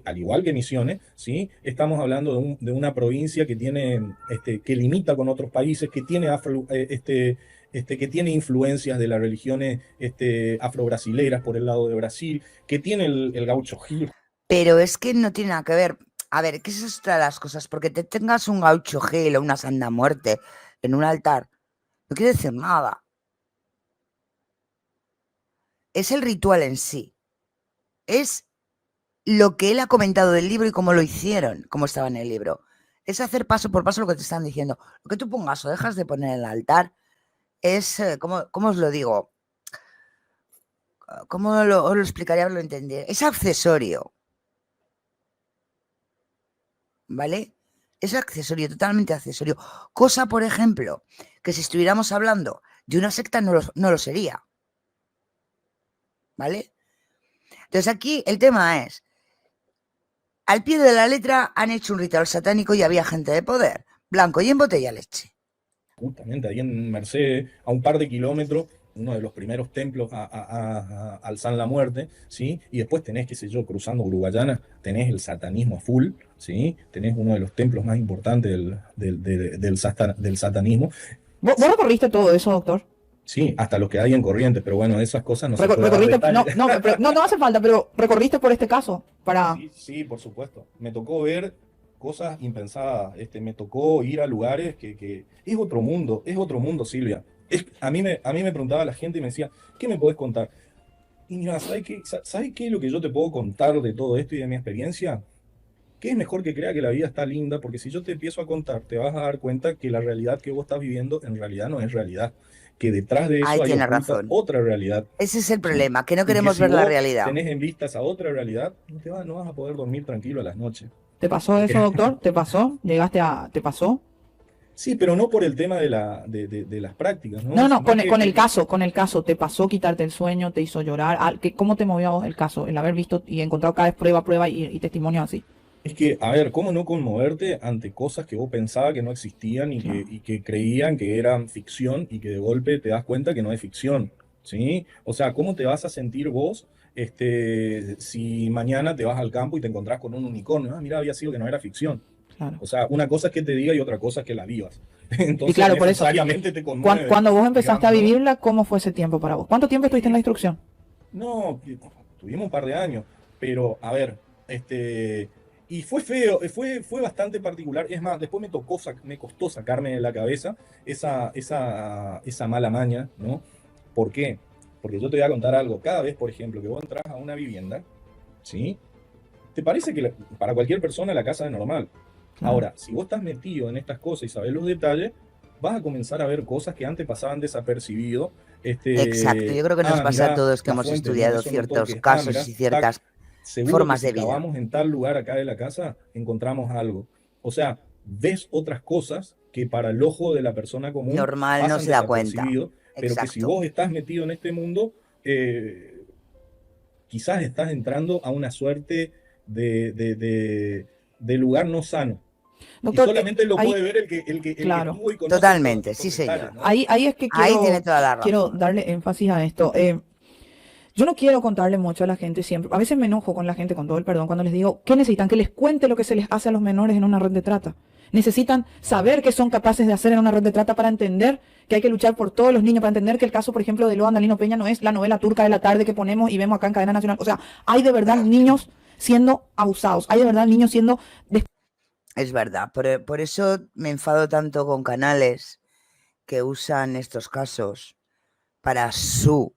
al igual que Misiones, ¿sí? Estamos hablando de una provincia que tiene, que limita con otros países, que tiene que tiene influencias de las religiones afro-brasileras por el lado de Brasil, que tiene el gaucho gil. Pero es que no tiene nada que ver. A ver, ¿qué es otra de las cosas? Porque te tengas un gaucho gel o una santa muerte en un altar, no quiere decir nada. Es el ritual en sí. Es lo que él ha comentado del libro y cómo lo hicieron, cómo estaba en el libro. Es hacer paso por paso lo que te están diciendo. Lo que tú pongas o dejas de poner en el altar es, ¿cómo os lo digo? ¿Cómo os lo explicaría? Lo entendí. Es accesorio, ¿vale? Es accesorio, totalmente accesorio. Cosa, por ejemplo, que si estuviéramos hablando de una secta no lo sería, ¿vale? Entonces aquí el tema es, al pie de la letra han hecho un ritual satánico y había gente de poder, blanco y en botella leche. Justamente ahí en Mercedes, a un par de kilómetros, uno de los primeros templos al San la Muerte, ¿sí? Y después tenés, qué sé yo, cruzando Uruguayana, tenés el satanismo a full, ¿sí? Tenés uno de los templos más importantes del satanismo, ¿Vos recorriste todo eso, doctor? sí, hasta los que hay en Corrientes, pero bueno, esas cosas no se puede dar Recorriste, detalles. no hace falta, pero recorriste por este caso para... Sí, sí, por supuesto. Me tocó ver cosas impensadas. Me tocó ir a lugares que es otro mundo, Silvia. A mí me preguntaba la gente y me decía, ¿qué me podés contar? Y mira, ¿sabes qué es lo que yo te puedo contar de todo esto y de mi experiencia? Que es mejor que crea que la vida está linda, porque si yo te empiezo a contar, te vas a dar cuenta que la realidad que vos estás viviendo en realidad no es realidad, que detrás de Ahí eso hay tiene oculta razón. otra realidad, Ese es el ¿sí? problema, que no Y que queremos si ver la vos realidad. tenés en vista esa otra realidad, no vas a poder dormir tranquilo a las noches. ¿Te pasó eso, doctor? ¿Te pasó? ¿Te pasó? Sí, pero no por el tema de las prácticas, ¿no? No, Sino con el caso, ¿te pasó quitarte el sueño? ¿Te hizo llorar? ¿Cómo te movió a vos el caso? El haber visto y encontrado cada vez prueba y testimonio así. es que, a ver, ¿cómo no conmoverte ante cosas que vos pensabas que no existían Claro. y que creían que eran ficción y que de golpe te das cuenta que no es ficción, ¿sí? O sea, ¿cómo te vas a sentir vos si mañana te vas al campo y te encontrás con un unicornio? Ah, mira, había sido que no era ficción. Claro. O sea, una cosa es que te diga y otra cosa es que la vivas. Y Entonces, claro, por eso, necesariamente te conmueve, cuando vos empezaste digamos, a ¿no? vivirla, ¿cómo fue ese tiempo para vos? ¿Cuánto tiempo estuviste en la instrucción? No, tuvimos un par de años, pero a ver, y fue feo, fue bastante particular. Es más, después me costó sacarme de la cabeza esa mala maña, ¿no? ¿Por qué? Porque yo te voy a contar algo. Cada vez, por ejemplo, que vos entras a una vivienda, ¿sí? ¿Te parece que para cualquier persona la casa es normal? Claro. Ahora, si vos estás metido en estas cosas y sabés los detalles, vas a comenzar a ver cosas que antes pasaban desapercibido. Exacto, yo creo que nos pasa a Mirá, todos que la hemos fuente, no, estudiado eso no ciertos toques. casos Mirá, y tac, ciertas seguro que formas si de vida. cavamos en tal lugar acá de la casa, encontramos algo. O sea, ves otras cosas que para el ojo de la persona común Normal no pasan se da cuenta. desapercibido, pero que si Exacto. vos estás metido en este mundo, quizás estás entrando a una suerte de lugar no sano. Y Doctor, solamente lo ahí, puede ver el que claro, estuvo y conoce Totalmente, estos sí, detalles, señor. ¿no? ahí es que Ahí tiene toda la quiero razón. darle énfasis a esto. Yo no quiero contarle mucho a la gente siempre. A veces me enojo con la gente, con todo el perdón, cuando les digo, ¿qué necesitan? Que les cuente lo que se les hace a los menores en una red de trata. Necesitan saber qué son capaces de hacer en una red de trata para entender que hay que luchar por todos los niños, para entender que el caso, por ejemplo, de Loan Dalino Peña no es la novela turca de la tarde que ponemos y vemos acá en cadena nacional. O sea, hay de verdad niños siendo abusados, hay de verdad niños siendo... Es verdad, por eso me enfado tanto con canales que usan estos casos para su,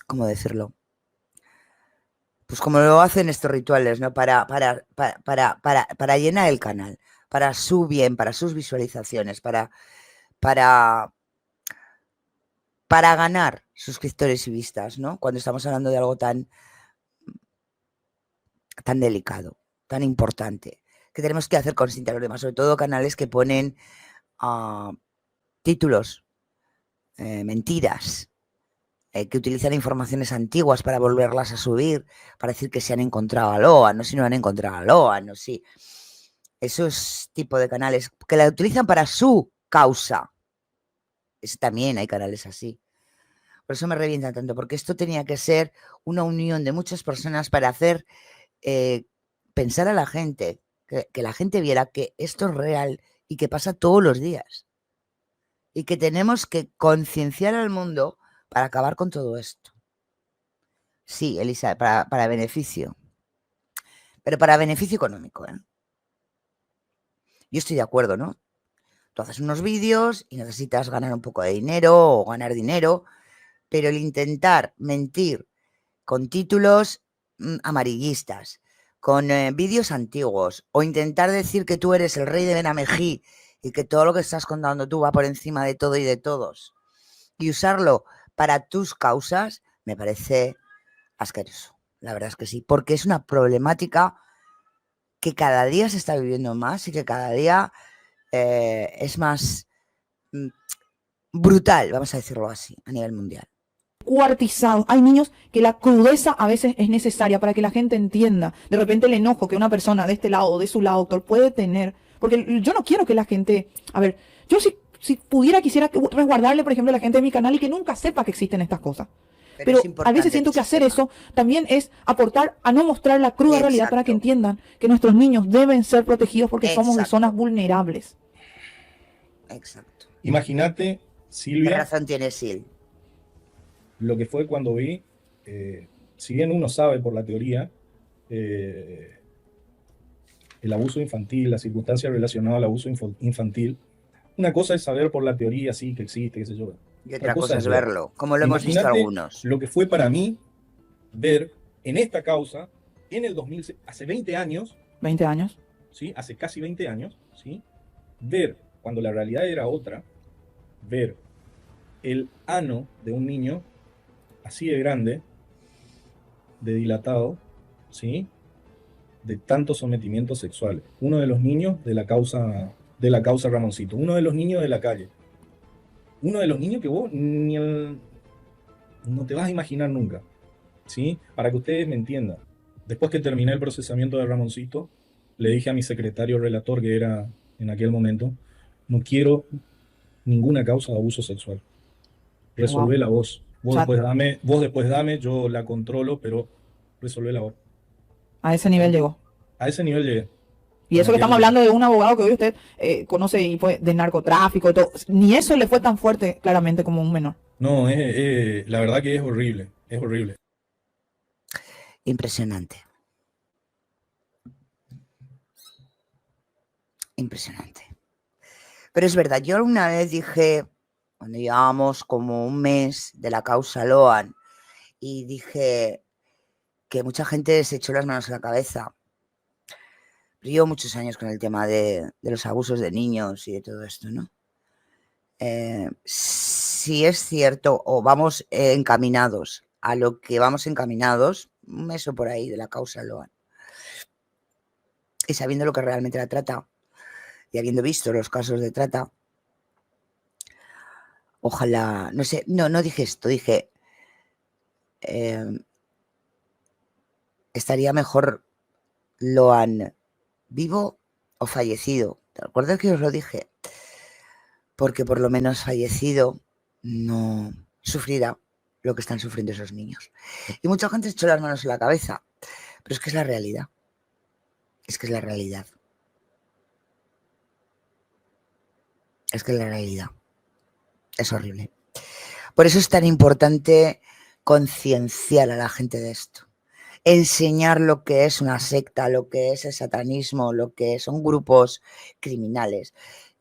¿cómo decirlo? Pues como lo hacen estos rituales, ¿no? Para llenar el canal, para su bien, para sus visualizaciones, para, para ganar suscriptores y vistas, ¿no? Cuando estamos hablando de algo tan delicado, tan importante, que tenemos que hacer consciente a los demás, sobre todo canales que ponen títulos, mentiras, que utilizan informaciones antiguas para volverlas a subir, para decir que se han encontrado a Loan, no si no han encontrado a Loan, no si. Esos tipos de canales que la utilizan para su causa. También hay canales así. Por eso me revientan tanto, porque esto tenía que ser una unión de muchas personas para hacer pensar a la gente, que la gente viera que esto es real y que pasa todos los días. Y que tenemos que concienciar al mundo para acabar con todo esto. Sí, Elisa, para beneficio. Pero para beneficio económico, ¿eh? Yo estoy de acuerdo, ¿no? Tú haces unos vídeos y necesitas ganar un poco de dinero o ganar dinero, pero el intentar mentir con títulos amarillistas, con vídeos antiguos, o intentar decir que tú eres el rey de Benamejí y que todo lo que estás contando tú va por encima de todo y de todos, y usarlo para tus causas, me parece asqueroso. La verdad es que sí, porque es una problemática que cada día se está viviendo más y que cada día es más brutal, vamos a decirlo así, a nivel mundial. Cuartizados. Hay niños que la crudeza a veces es necesaria para que la gente entienda. De repente el enojo que una persona de este lado o de su lado, doctor, puede tener. Porque yo no quiero que la gente... A ver, yo si pudiera, quisiera resguardarle, por ejemplo, a la gente de mi canal y que nunca sepa que existen estas cosas. Pero a veces siento que hacer eso también es aportar a no mostrar la cruda realidad para que entiendan que nuestros niños deben ser protegidos porque somos de zonas vulnerables. Exacto. Imagínate, Silvia. ¿Qué razón tiene Sil? Lo que fue cuando vi, si bien uno sabe por la teoría, el abuso infantil, las circunstancias relacionadas al abuso infantil, una cosa es saber por la teoría, sí, que existe, qué sé yo. Y otra cosa es verlo, como lo hemos visto algunos. Lo que fue para mí ver en esta causa, en el 2000, hace 20 años. 20 años. ¿Sí? Hace casi 20 años, ¿sí? Ver, cuando la realidad era otra, ver el ano de un niño así de grande, de dilatado, ¿sí? De tantos sometimientos sexuales. Uno de los niños de la causa Ramoncito, uno de los niños de la calle. Uno de los niños que vos no te vas a imaginar nunca, ¿sí? Para que ustedes me entiendan. Después que terminé el procesamiento de Ramoncito, le dije a mi secretario relator, que era en aquel momento, no quiero ninguna causa de abuso sexual. Resolvéla vos. Vos después dame, yo la controlo, pero resolvéla vos. A ese nivel llegó. A ese nivel llegué. Y eso que estamos hablando de un abogado que hoy usted conoce y fue de narcotráfico y todo. Ni eso le fue tan fuerte, claramente, como un menor. No, la verdad que es horrible. Es horrible. Impresionante. Impresionante. Pero es verdad, yo una vez dije, cuando llevábamos como un mes de la causa Loan, y dije que mucha gente se echó las manos a la cabeza. Pero llevo muchos años con el tema de los abusos de niños y de todo esto, ¿no? Si es cierto o vamos encaminados a lo que vamos encaminados, eso por ahí de la causa Loan, y sabiendo lo que realmente la trata y habiendo visto los casos de trata, ojalá, no sé, no dije esto, dije, estaría mejor Loan vivo o fallecido. ¿Te acuerdas que os lo dije? Porque por lo menos fallecido no sufrirá lo que están sufriendo esos niños. Y mucha gente echó las manos en la cabeza, pero es que es la realidad. Es que es la realidad. Es que es la realidad. Es horrible. Por eso es tan importante concienciar a la gente de esto. Enseñar lo que es una secta, lo que es el satanismo, lo que son grupos criminales.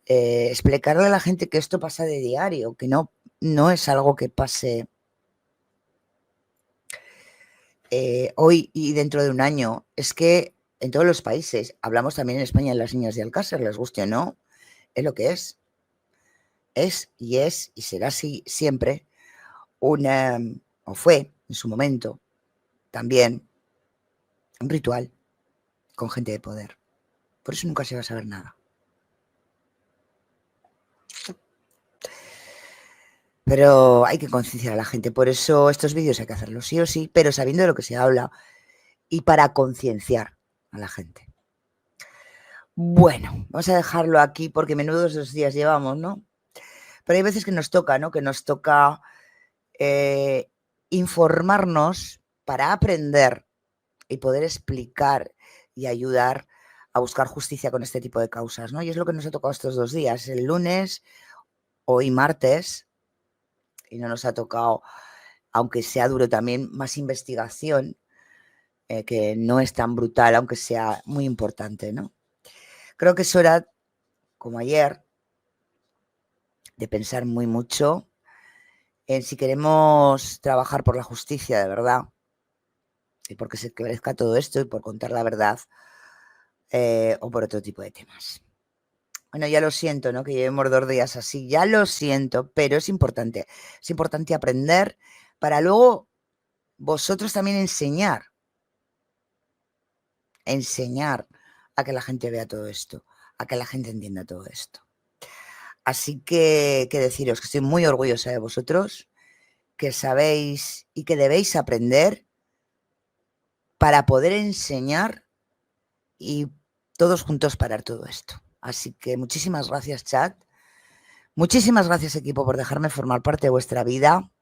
Explicarle a la gente que esto pasa de diario, que no es algo que pase hoy y dentro de un año. Es que en todos los países, hablamos también en España de las niñas de Alcácer, les guste o no, es lo que es. Es y será así siempre una, o fue en su momento también, un ritual con gente de poder. Por eso nunca se va a saber nada. Pero hay que concienciar a la gente. Por eso estos vídeos hay que hacerlos sí o sí, pero sabiendo de lo que se habla y para concienciar a la gente. Bueno, vamos a dejarlo aquí porque menudos 2 días llevamos, ¿no? Pero hay veces que nos toca, ¿no? Que nos toca informarnos para aprender y poder explicar y ayudar a buscar justicia con este tipo de causas, ¿no? Y es lo que nos ha tocado estos 2 días, el lunes, hoy martes, y no nos ha tocado, aunque sea duro también, más investigación, que no es tan brutal, aunque sea muy importante, ¿no? Creo que es hora, como ayer, de pensar muy mucho en si queremos trabajar por la justicia de verdad y porque se esclarezca todo esto y por contar la verdad, o por otro tipo de temas. Bueno, ya lo siento, ¿no? Que llevemos 2 días así, ya lo siento, pero es importante aprender para luego vosotros también enseñar a que la gente vea todo esto, a que la gente entienda todo esto. Así que deciros que estoy muy orgullosa de vosotros, que sabéis y que debéis aprender para poder enseñar y todos juntos parar todo esto. Así que muchísimas gracias, chat. Muchísimas gracias, equipo, por dejarme formar parte de vuestra vida.